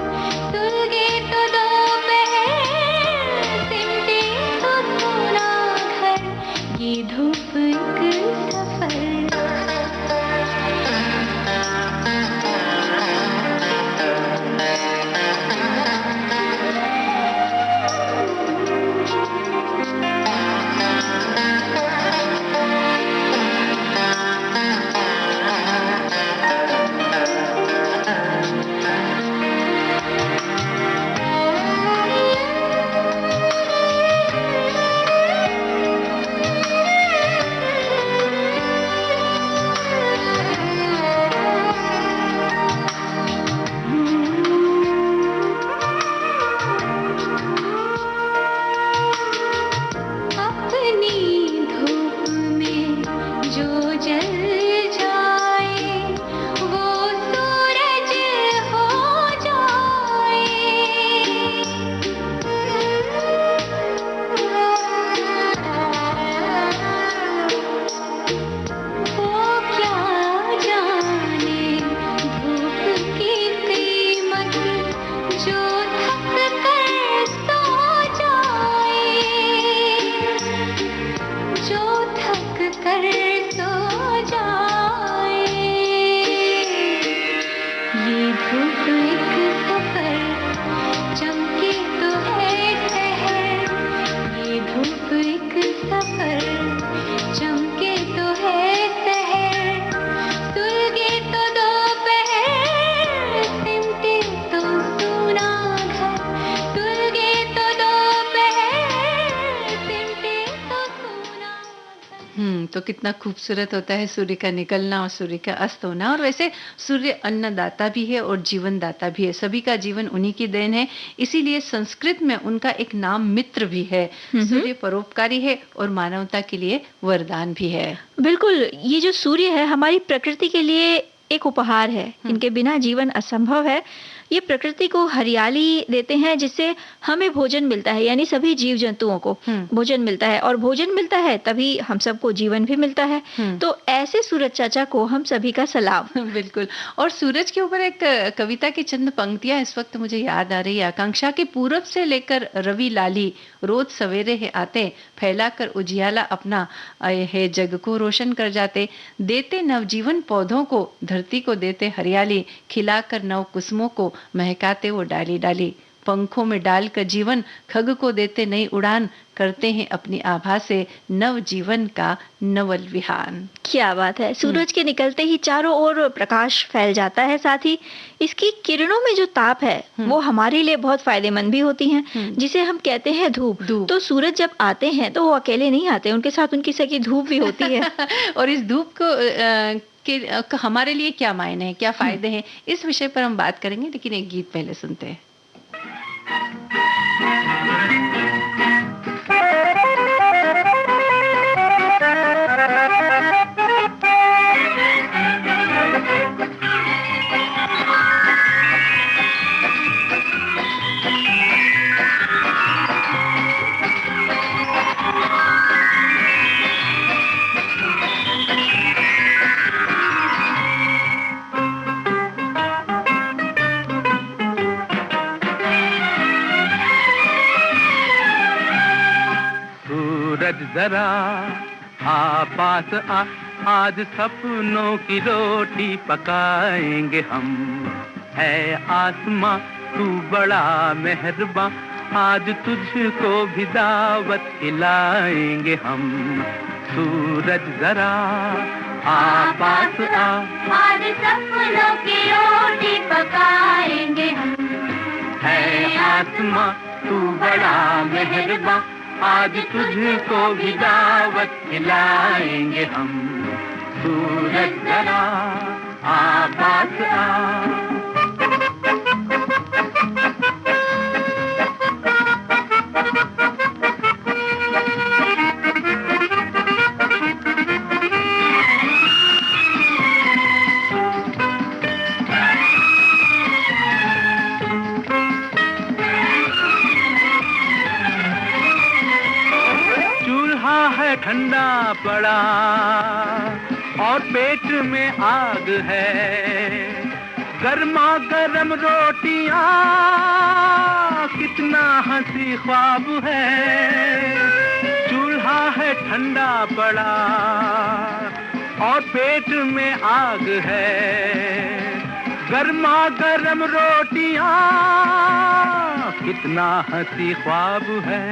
Speaker 3: सुलगे तो दोपहर, सिमटे तो सूना घर। ये धूप एक सफर। अपनी धूप में जो जल जाए, वो सूरज हो जाए। वो क्या जाने धूप की कीमत, जो थक कर सो जाए। जो थक कर सो जाए। ये धूप एक सफर, चमके तो है शहर। ये धूप एक सफर, चमके तो है शहर। सुलगे तो दोपहर, सिमटे तो सूना घर। सुलगे तो दोपहर, सिमटे तो सूना घर।
Speaker 1: तो कितना खूबसूरत होता है सूर्य का निकलना और सूर्य का अस्त होना। और वैसे सूर्य अन्नदाता भी है और जीवन दाता भी है, सभी का जीवन उन्हीं की देन है। इसीलिए संस्कृत में उनका एक नाम मित्र भी है। सूर्य परोपकारी है और मानवता के लिए वरदान भी है।
Speaker 2: बिल्कुल, ये जो सूर्य है हमारी प्रकृति के लिए एक उपहार है। इनके बिना जीवन असंभव है। ये प्रकृति को हरियाली देते हैं, जिससे हमें भोजन मिलता है, यानी सभी जीव जंतुओं को भोजन मिलता है, और भोजन मिलता है तभी हम सबको जीवन भी मिलता है। तो ऐसे सूरज चाचा को हम सभी का सलाम।
Speaker 1: बिल्कुल। और सूरज के ऊपर एक कविता की चंद पंक्तियां इस वक्त मुझे याद आ रही है। आकांक्षा के पूरब से लेकर रवि लाली, रोज सवेरे है आते, फैला कर उजियाला अपना, आए है जग को रोशन कर जाते। देते नवजीवन पौधों को, धरती को देते हरियाली, खिलाकर नव कुसुमों को महकाते वो डाली डाली। पंखों में डालकर जीवन, खग को देते नई उड़ान, करते हैं अपनी आभा से नव जीवन का नवल विहान।
Speaker 2: क्या बात है। सूरज के निकलते ही चारों ओर प्रकाश फैल जाता है, साथ ही इसकी किरणों में जो ताप है वो हमारे लिए बहुत फायदेमंद भी होती हैं, जिसे हम कहते हैं धूप। तो सूरज जब आते हैं तो वो अकेले नहीं आते, उनके साथ उनकी सगी धूप भी होती है।
Speaker 1: और इस धूप को हमारे लिए क्या मायने हैं, क्या फायदे हैं, इस विषय पर हम बात करेंगे, लेकिन एक गीत पहले सुनते हैं।
Speaker 4: जरा आ पास आ, आज सपनों की रोटी पकाएंगे हम। है आसमां तू बड़ा मेहरबां, आज तुझको भी दावत खिलाएंगे हम। सूरज जरा आ पास आ,
Speaker 3: आज सपनों की रोटी पकाएंगे हम।
Speaker 4: है आसमां तू बड़ा मेहरबां, आज तुझको भी दावत खिलाएंगे हम। सूरज जरा आ पास आ। पड़ा और पेट में आग है। गर्मा गर्म रोटियां कितना हंसी ख्वाब है। चूल्हा है ठंडा पड़ा और पेट में आग है। गर्मा गर्म रोटियां कितना हंसी ख्वाब है।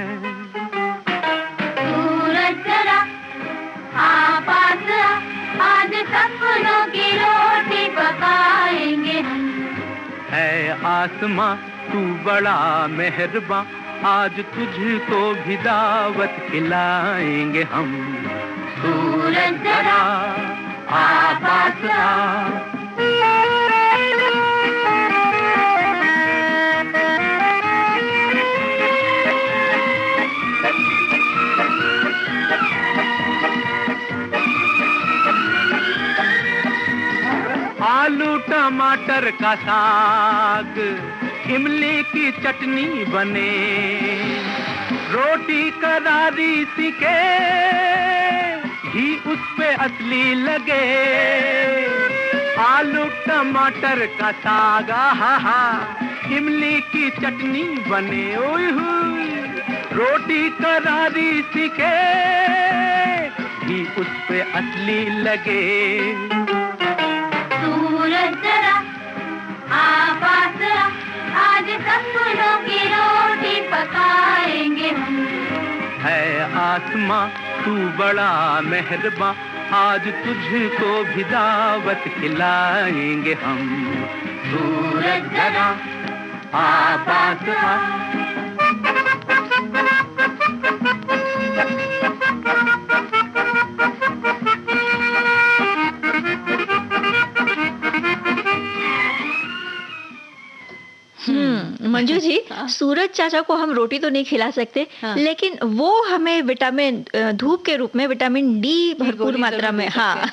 Speaker 3: सूरज जरा आ पास आ, आज सपनों की रोटी पकाएंगे हम।
Speaker 4: है आसमां तू बड़ा मेहरबां, आज तुझको भी दावत खिलाएंगे हम। सूरज जरा आ पास आ। आलू टमाटर का साग, इमली की चटनी बने, रोटी करारी सीखे, घी उस पे असली लगे। आलू टमाटर का साग हा, इमली की चटनी बने, ओए हुई, रोटी करारी सीखे, घी उस पे असली लगे।
Speaker 3: सूरज जरा आ पास आ, आज सपनों की रोटी पकाएंगे हम।
Speaker 4: है आसमां तू बड़ा मेहरबां, आज तुझको भी दावत खिलाएंगे हम। सूरज जरा आ पास आ।
Speaker 2: मंजू जी, सूरज चाचा को हम रोटी तो नहीं खिला सकते, लेकिन वो हमें विटामिन धूप के रूप में विटामिन डी भरपूर मात्रा में। हाँ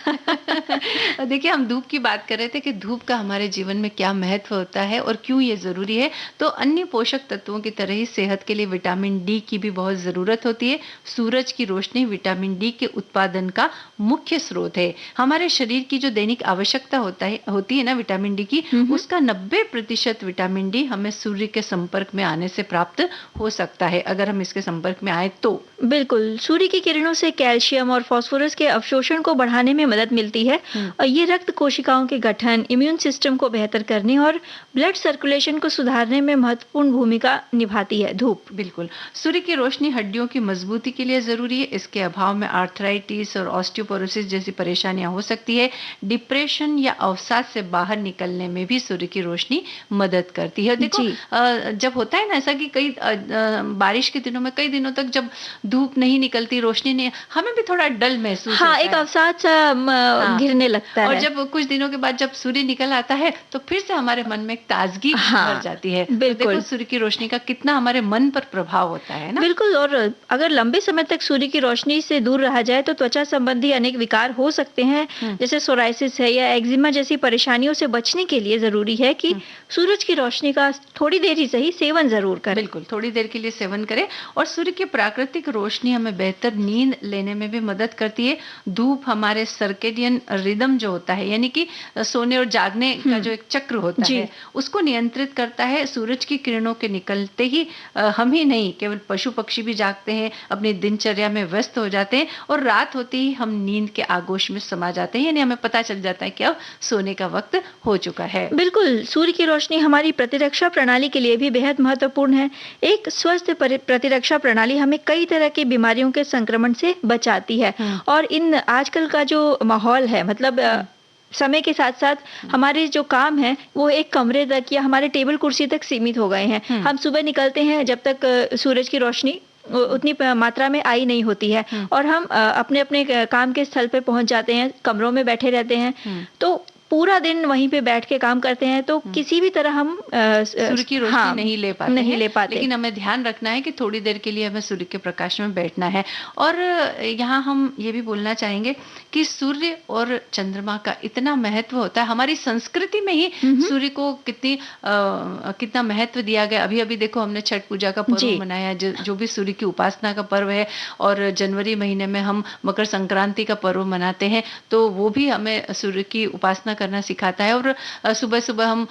Speaker 1: देखिए, हम धूप की बात कर रहे थे कि धूप का हमारे जीवन में क्या महत्व होता है और क्यों ये जरूरी है। तो अन्य पोषक तत्वों की तरह ही सेहत के लिए विटामिन डी की भी बहुत जरूरत होती है। सूरज की रोशनी विटामिन डी के उत्पादन का मुख्य स्रोत है। हमारे शरीर की जो दैनिक आवश्यकता होती है ना विटामिन डी की, उसका 90% विटामिन डी हमें सूर्य के संपर्क में आने से प्राप्त हो सकता है, अगर हम इसके संपर्क में आए तो।
Speaker 2: बिल्कुल, सूर्य की किरणों से कैल्शियम और फास्फोरस के अवशोषण को बढ़ाने में मदद मिलती है और ये रक्त कोशिकाओं के गठन, इम्यून सिस्टम को बेहतर करने और ब्लड सर्कुलेशन को सुधारने में महत्वपूर्ण भूमिका निभाती है धूप।
Speaker 1: बिल्कुल, सूर्य की रोशनी हड्डियों की मजबूती के लिए जरूरी है। इसके अभाव में आर्थराइटिस और ऑस्टियोपोरोसिस जैसी परेशानियां हो सकती है। डिप्रेशन या अवसाद से बाहर निकलने में भी सूर्य की रोशनी मदद करती है। देखो, जब होता है ना ऐसा कि कई बारिश के दिनों में कई दिनों तक जब धूप नहीं निकलती, रोशनी नहीं, हमें भी थोड़ा डल महसूस होता है।
Speaker 2: एक अवसाद सा घिरने लगता है।
Speaker 1: और जब कुछ दिनों के बाद जब सूर्य निकल आता है तो फिर से हमारे मन में एक ताजगी भर जाती है।
Speaker 2: बिल्कुल,
Speaker 1: देखो सूर्य की रोशनी का कितना हमारे मन पर प्रभाव होता है ना।
Speaker 2: बिल्कुल, और अगर लंबे समय तक सूर्य की रोशनी से दूर रहा जाए तो त्वचा संबंधी अनेक विकार हो सकते हैं, जैसे सोराइसिस है या एक्जिमा जैसी परेशानियों से बचने के लिए जरूरी है कि सूरज की रोशनी का थोड़ी देर ही सही सेवन जरूर करें।
Speaker 1: बिल्कुल, थोड़ी देर के लिए सेवन करें। और सूर्य की प्राकृतिक रोशनी हमें बेहतर नींद लेने में भी मदद करती है। धूप हमारे सर्केडियन रिदम जो होता है, यानी कि सोने और जागने का जो एक चक्र होता है, उसको नियंत्रित करता है। सूरज की किरणों के निकलते ही हम ही नहीं, केवल पशु पक्षी भी जागते हैं, अपनी दिनचर्या में व्यस्त हो जाते हैं और रात होते ही हम नींद के आगोश में समा जाते हैं, यानी हमें पता चल जाता है कि अब सोने का वक्त हो चुका है।
Speaker 2: बिल्कुल, सूर्य की रोशनी हमारी प्रतिरक्षा प्रणाली के लिए भी बेहद महत्वपूर्ण है। एक स्वस्थ प्रतिरक्षा प्रणाली हमें कई तरह की बीमारियों के संक्रमण से बचाती है। और इन आजकल का जो माहौल है, मतलब समय के साथ साथ हमारे जो काम है वो एक कमरे तक या हमारे टेबल कुर्सी तक सीमित हो गए हैं। हम सुबह निकलते हैं जब तक सूरज की रोशनी उतनी मात्रा में आई नहीं होती है और हम अपने अपने काम के स्थल पे पहुंच जाते हैं, कमरों में बैठे रहते हैं। तो पूरा दिन वहीं पे बैठ के काम करते हैं तो किसी भी तरह हम
Speaker 1: सूर्य की रोशनी
Speaker 2: हाँ,
Speaker 1: नहीं ले पाते
Speaker 2: नहीं
Speaker 1: हैं,
Speaker 2: ले पाते।
Speaker 1: लेकिन हमें ध्यान रखना है कि थोड़ी देर के लिए हमें सूर्य के प्रकाश में बैठना है। और यहाँ हम ये भी बोलना चाहेंगे कि सूर्य और चंद्रमा का इतना महत्व होता है, हमारी संस्कृति में ही सूर्य को कितना महत्व दिया गया। अभी अभी देखो हमने छठ पूजा का पर्व
Speaker 2: जी।
Speaker 1: मनाया, जो भी सूर्य की उपासना का पर्व है, और जनवरी महीने में हम मकर संक्रांति का पर्व मनाते हैं, तो वो भी हमें सूर्य की उपासना करना सिखाता है। और सुबह सुबह हम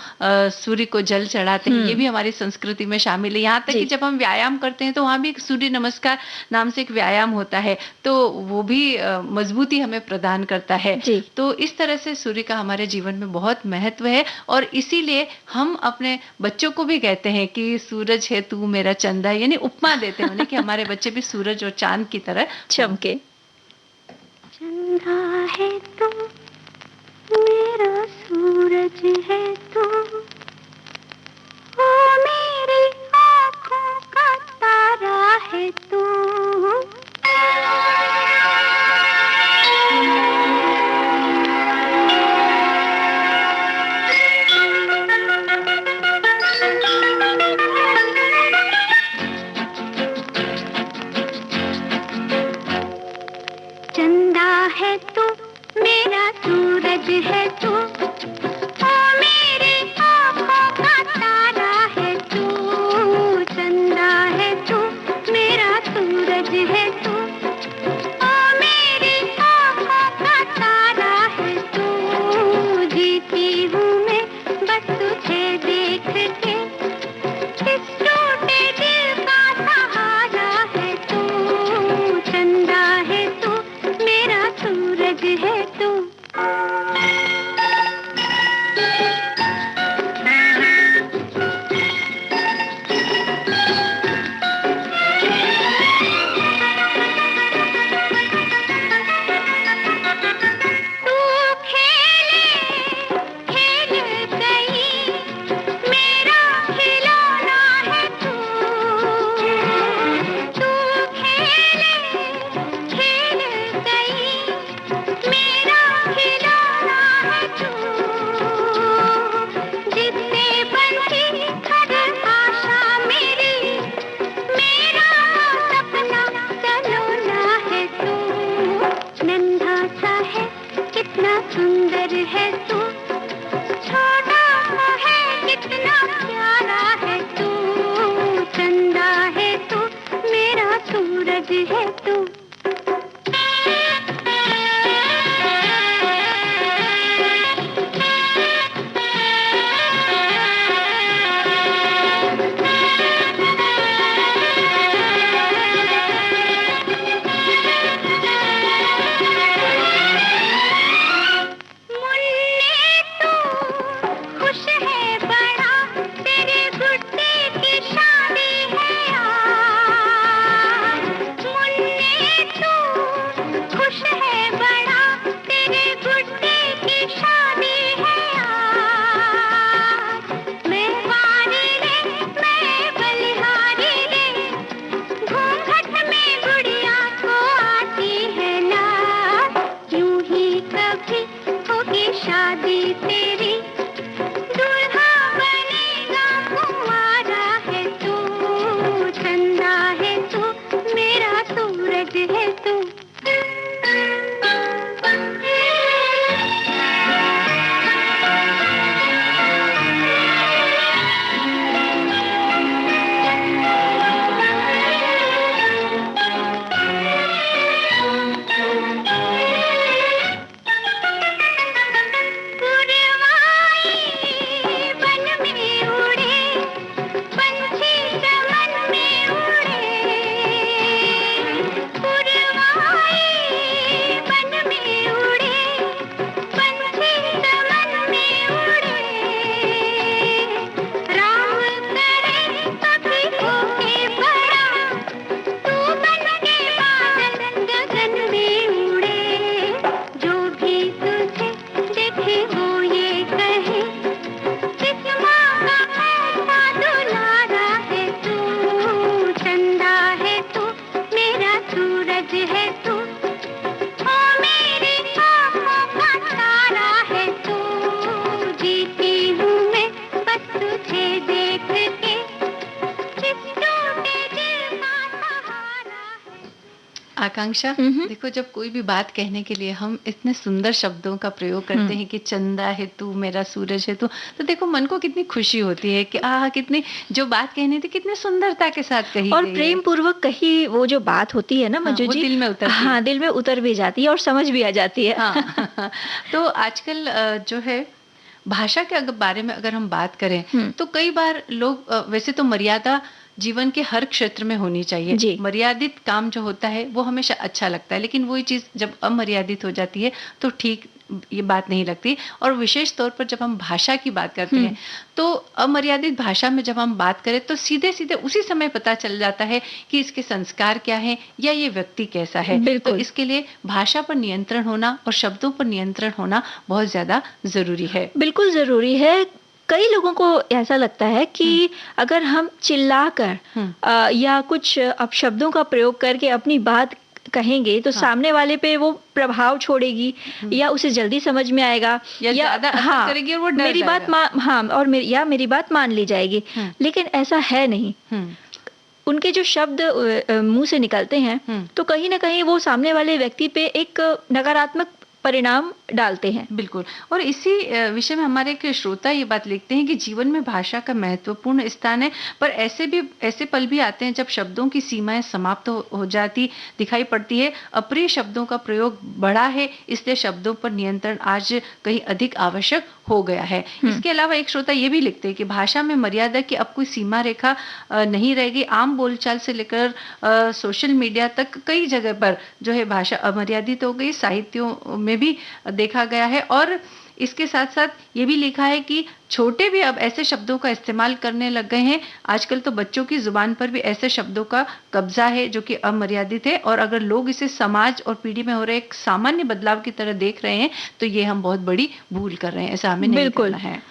Speaker 1: सूर्य को जल चढ़ाते हैं, ये भी हमारी संस्कृति में शामिल है। यहाँ तक कि जब हम व्यायाम करते हैं तो वहाँ भी एक सूर्य नमस्कार नाम से एक व्यायाम होता है, तो वो भी मजबूती हमें प्रदान करता है। तो इस तरह से सूर्य का हमारे जीवन में बहुत महत्व है, और इसीलिए हम अपने बच्चों को भी कहते हैं कि सूरज है तू मेरा चंदा, यानी उपमा देते हैं उन्हें कि हमारे बच्चे भी सूरज और चांद की तरह
Speaker 2: चमके।
Speaker 3: चंदा है तू मेरा सूरज है तू, ओ मेरी आँखों का तारा है तू। चंदा है तू मेरा सूरज है तू, ओ मेरी आँखों का तारा है तू। चंदा है तू मेरा सूरज है तू, ओ मेरी आँखों का तारा है तू। जीती हूँ मैं बस तुझे देख के, इस टूटे दिल का सहारा है तू। चंदा है तू मेरा सूरज है तू। तू खेले खेल गई मेरा खिलौना है तू। तू खेले खेल गई मेरा खिलौना है तू। जिससे बनती हर आशा मेरी, मेरा सपना सलोना है तू। नन्हा सा है कितना सुंदर है तू, छोटा सा है कितना प्यारा है तू। चंदा है तू मेरा सूरज है तू। मुन्ने तू खुश है बड़ा, तेरे
Speaker 1: आकांक्षा, देखो जब कोई भी बात कहने के लिए हम इतने सुंदर शब्दों का प्रयोग करते हैं कि चंदा है तू, मेरा सूरज है तू, तो देखो मन को कितनी खुशी होती है कि कितनी जो बात कहनी थी कितनी सुंदरता के साथ कही
Speaker 2: और
Speaker 1: गई
Speaker 2: प्रेम पूर्वक कही वो जो बात होती है ना मंजू
Speaker 1: वो
Speaker 2: जी,
Speaker 1: दिल में उतरती है।
Speaker 2: हाँ, दिल में उतर भी जाती है और समझ भी आ जाती है।
Speaker 1: हाँ तो आजकल जो है भाषा के बारे में अगर हम बात करें तो कई बार लोग वैसे तो मर्यादा जीवन के हर क्षेत्र में होनी चाहिए। मर्यादित काम जो होता है वो हमेशा अच्छा लगता है, लेकिन वही चीज जब अमर्यादित हो जाती है तो ठीक ये बात नहीं लगती। और विशेष तौर पर जब हम भाषा की बात करते हैं तो अमर्यादित भाषा में जब हम बात करें तो सीधे सीधे उसी समय पता चल जाता है कि इसके संस्कार क्या है या ये व्यक्ति कैसा है। तो इसके लिए भाषा पर नियंत्रण होना और शब्दों पर नियंत्रण होना बहुत ज्यादा जरूरी है।
Speaker 2: बिल्कुल जरूरी है। कई लोगों को ऐसा लगता है कि अगर हम चिल्लाकर या कुछ अपशब्दों का प्रयोग करके अपनी बात कहेंगे तो सामने वाले पे वो प्रभाव छोड़ेगी या उसे जल्दी समझ में आएगा या
Speaker 1: ज्यादा असर करेगी और वो डर
Speaker 2: मेरी बात और मेरी बात मान ली जाएगी। लेकिन ऐसा है नहीं। उनके जो शब्द मुंह से निकलते हैं तो कहीं ना कहीं वो सामने वाले व्यक्ति पे एक नकारात्मक परिणाम डालते हैं।
Speaker 1: बिल्कुल। और इसी विषय में हमारे एक श्रोता ये बात लिखते हैं कि जीवन में भाषा का महत्वपूर्ण स्थान है, पर ऐसे पल भी आते हैं जब शब्दों की सीमाएं समाप्त हो जाती दिखाई पड़ती है। अप्रिय शब्दों का प्रयोग बढ़ा है, इसलिए शब्दों पर नियंत्रण आज कहीं अधिक आवश्यक हो गया है। इसके अलावा एक श्रोता ये भी लिखते हैं कि भाषा में मर्यादा की अब कोई सीमा रेखा नहीं रहेगी। आम बोलचाल से लेकर सोशल मीडिया तक कई जगह पर जो है भाषा अमर्यादित हो गई, साहित्यों में भी देखा गया है। और इसके साथ साथ ये भी लिखा है कि छोटे भी अब ऐसे शब्दों का इस्तेमाल करने लग गए हैं। आजकल तो बच्चों की जुबान पर भी ऐसे शब्दों का कब्जा है जो कि अमर्यादित है, और अगर लोग इसे समाज और पीढ़ी में हो रहे एक सामान्य बदलाव की तरह देख रहे हैं तो ये हम बहुत बड़ी भूल कर रहे हैं। ऐसा हमें नहीं करना है।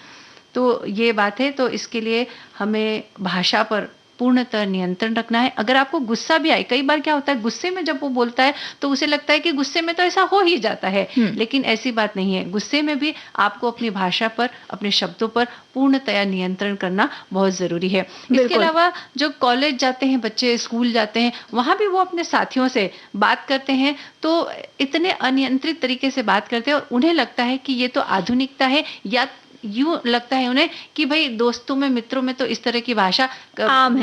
Speaker 1: तो ये बात है, तो इसके लिए हमें भाषा पर पूर्णतः नियंत्रण रखना है। अगर आपको गुस्सा भी आए, कई बार क्या होता है गुस्से में जब वो बोलता है तो उसे लगता है कि गुस्से में तो ऐसा हो ही जाता है, लेकिन ऐसी बात नहीं है। गुस्से में भी आपको अपनी भाषा पर, अपने शब्दों पर पूर्णतया नियंत्रण करना बहुत जरूरी है। इसके अलावा जो कॉलेज जाते हैं बच्चे, स्कूल जाते हैं, वहां भी वो अपने साथियों से बात करते हैं तो इतने अनियंत्रित तरीके से बात करते हैं और उन्हें लगता है कि ये तो आधुनिकता है, या यूं लगता है उन्हें कि भाई दोस्तों में, मित्रों में तो इस तरह की भाषा आम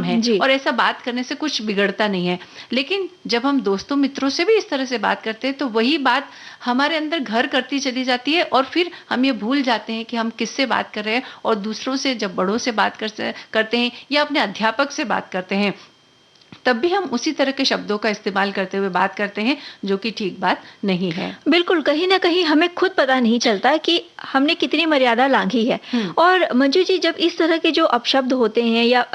Speaker 1: है और ऐसा बात करने से कुछ बिगड़ता नहीं है। लेकिन जब हम दोस्तों मित्रों से भी इस तरह से बात करते हैं तो वही बात हमारे अंदर घर करती चली जाती है और फिर हम ये भूल जाते हैं कि हम किससे बात कर रहे हैं। और दूसरों से, जब बड़ों से बात करते हैं या अपने अध्यापक से बात करते हैं, तब भी हम उसी तरह के शब्दों का इस्तेमाल करते हुए बात करते हैं, जो कि ठीक बात नहीं है।
Speaker 2: बिल्कुल, कहीं ना कहीं हमें खुद पता नहीं चलता कि हमने कितनी मर्यादा लांघी है। और मंजू जी, जब इस तरह के जो अपशब्द होते हैं या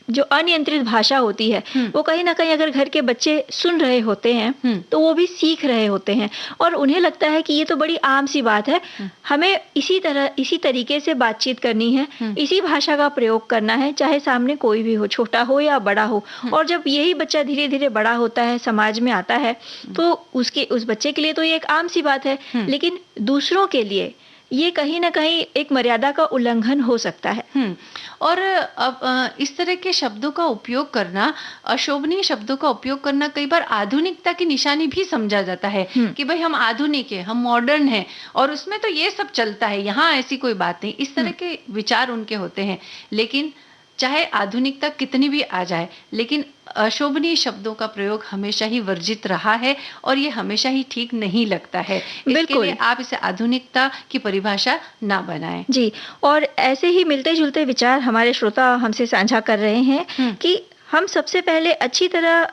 Speaker 2: जो अनियंत्रित भाषा होती है वो कहीं ना कहीं अगर घर के बच्चे सुन रहे होते हैं तो वो भी सीख रहे होते हैं और उन्हें लगता है कि ये तो बड़ी आम सी बात है, हमें इसी तरीके से बातचीत करनी है, इसी भाषा का प्रयोग करना है, चाहे सामने कोई भी हो, छोटा हो या बड़ा हो। और जब यही बच्चा धीरे धीरे बड़ा होता है, समाज में आता है, तो उस बच्चे के लिए तो ये एक आम सी बात है, लेकिन दूसरों के लिए ये कहीं ना कहीं एक मर्यादा का उल्लंघन हो सकता है।
Speaker 1: और अब इस तरह के शब्दों का उपयोग करना, अशोभनीय शब्दों का उपयोग करना कई बार आधुनिकता की निशानी भी समझा जाता है कि भाई हम आधुनिक हैं, हम मॉडर्न हैं और उसमें तो ये सब चलता है, यहाँ ऐसी कोई बात नहीं। इस तरह के विचार उनके होते हैं। लेकिन चाहे आधुनिकता कितनी भी आ जाए, लेकिन अशोभनीय शब्दों का प्रयोग हमेशा ही वर्जित रहा है और ये हमेशा ही ठीक नहीं लगता है। इसके लिए आप इसे आधुनिकता की परिभाषा ना बनाएं।
Speaker 2: जी, और ऐसे ही मिलते जुलते विचार हमारे श्रोता हमसे साझा कर रहे हैं कि हम सबसे पहले अच्छी तरह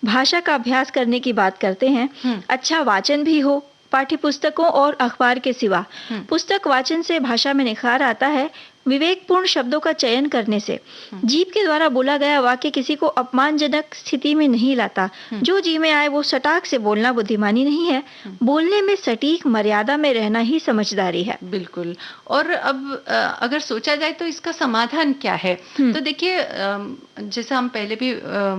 Speaker 2: भाषा का अभ्यास करने की बात करते हैं। अच्छा वाचन भी हो, पाठ्य पुस्तकों और अखबार के सिवा। पुस्तक वाचन से भाषा में निखार आता है। विवेकपूर्ण शब्दों का चयन करने से जीभ के द्वारा बोला गया वाक्य किसी को अपमानजनक स्थिति में नहीं लाता। जो जी में आए वो सटाक से बोलना बुद्धिमानी नहीं है। बोलने में सटीक मर्यादा में रहना ही समझदारी है।
Speaker 1: बिल्कुल। और अब अगर सोचा जाए तो इसका समाधान क्या है, तो देखिए जैसा हम पहले भी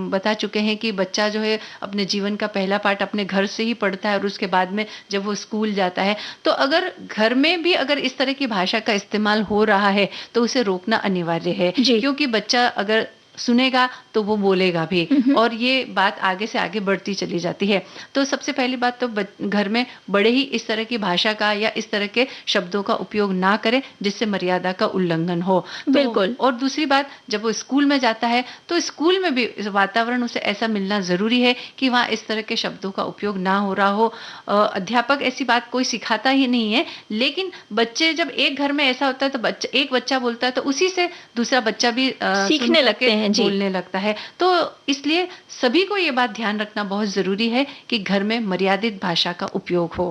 Speaker 1: बता चुके हैं कि बच्चा जो है अपने जीवन का पहला पाठ अपने घर से ही पढ़ता है और उसके बाद में जब वो स्कूल जाता है, तो अगर घर में भी अगर इस तरह की भाषा का इस्तेमाल हो रहा है तो उसे रोकना अनिवार्य है। क्योंकि बच्चा अगर सुनेगा तो वो बोलेगा भी, और ये बात आगे से आगे बढ़ती चली जाती है। तो सबसे पहली बात तो घर में बड़े ही इस तरह की भाषा का या इस तरह के शब्दों का उपयोग ना करें जिससे मर्यादा का उल्लंघन हो।
Speaker 2: बिल्कुल।
Speaker 1: और दूसरी बात, जब वो स्कूल में जाता है तो स्कूल में भी वातावरण उसे ऐसा मिलना जरूरी है कि वहाँ इस तरह के शब्दों का उपयोग ना हो रहा हो। अध्यापक ऐसी बात कोई सिखाता ही नहीं है, लेकिन बच्चे जब एक घर में ऐसा होता है तो एक बच्चा बोलता है तो उसी से दूसरा बच्चा भी
Speaker 2: सीखने लगते हैं,
Speaker 1: बोलने लगता है। तो इसलिए सभी को ये बात ध्यान रखना बहुत जरूरी है कि घर में मर्यादित भाषा का उपयोग हो।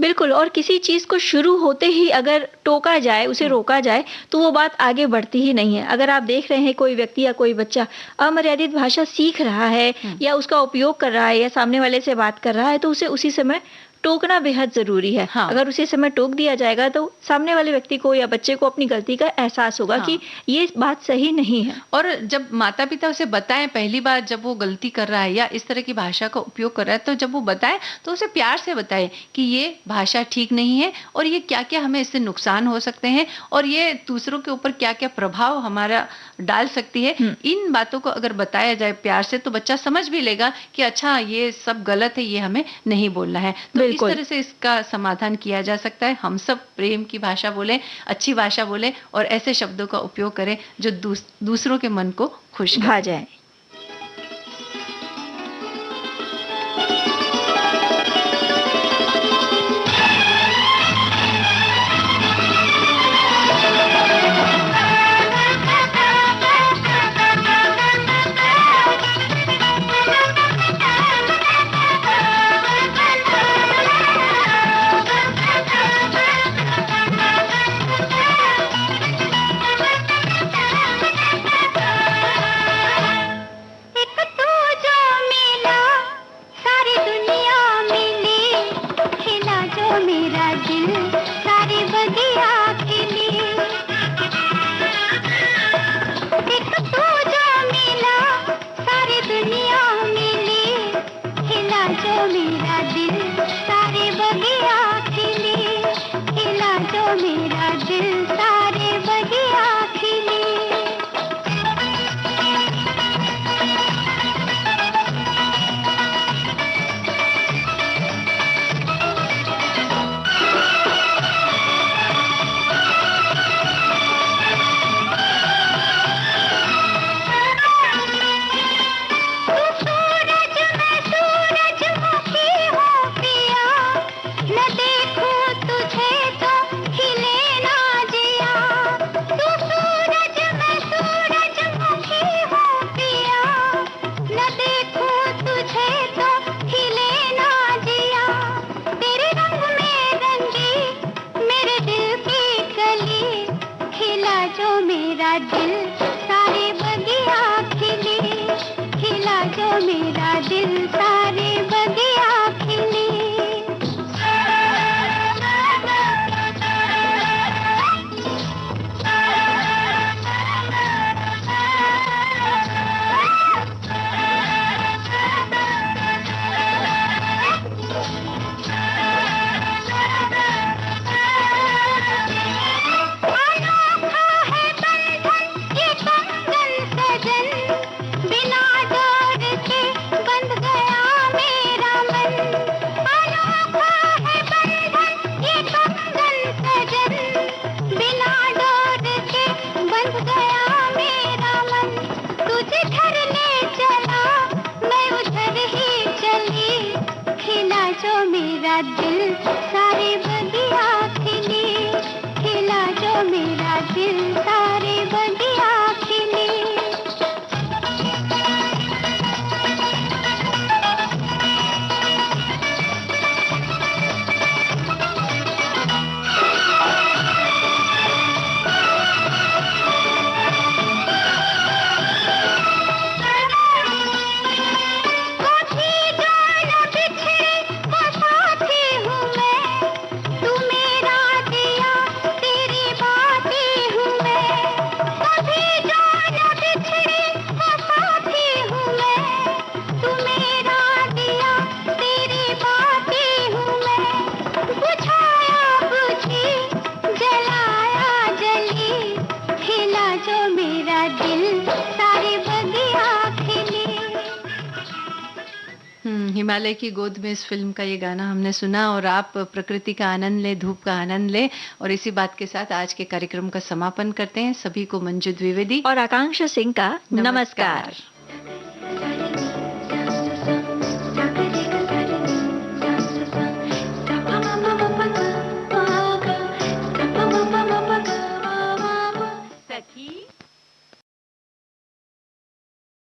Speaker 2: बिल्कुल। और किसी चीज को शुरू होते ही अगर टोका जाए, उसे रोका जाए, तो वो बात आगे बढ़ती ही नहीं है। अगर आप देख रहे हैं कोई व्यक्ति या कोई बच्चा अमर्यादित भाषा सीख रहा है या उसका उपयोग कर रहा है या सामने वाले से बात कर रहा है, तो उसे उसी समय टोकना बेहद जरूरी है।
Speaker 1: हाँ।
Speaker 2: अगर उसी समय टोक दिया जाएगा तो सामने वाले व्यक्ति को या बच्चे को अपनी गलती का एहसास होगा कि ये बात सही नहीं है।
Speaker 1: और जब माता पिता उसे बताएं पहली बार जब वो गलती कर रहा है या इस तरह की भाषा का उपयोग कर रहा है, तो जब वो बताएं तो उसे प्यार से बताएं कि ये भाषा ठीक नहीं है और ये क्या क्या हमें इससे नुकसान हो सकते हैं और ये दूसरों के ऊपर क्या क्या प्रभाव हमारा डाल सकती है। इन बातों को अगर बताया जाए प्यार से तो बच्चा समझ भी लेगा कि अच्छा ये सब गलत है, ये हमें नहीं बोलना है। तो इस तरह से इसका समाधान किया जा सकता है। हम सब प्रेम की भाषा बोलें, अच्छी भाषा बोलें और ऐसे शब्दों का उपयोग करें जो दूसरों के मन को खुश
Speaker 2: भा जाए।
Speaker 3: तू मेरा दिया तेरी बातें हूँ मैं।
Speaker 1: हिमालय की गोद में इस फिल्म का ये गाना हमने सुना और आप प्रकृति का आनंद ले, धूप का आनंद ले। और इसी बात के साथ आज के कार्यक्रम का समापन करते हैं। सभी को मंजू द्विवेदी
Speaker 2: और आकांक्षा सिंह का नमस्कार।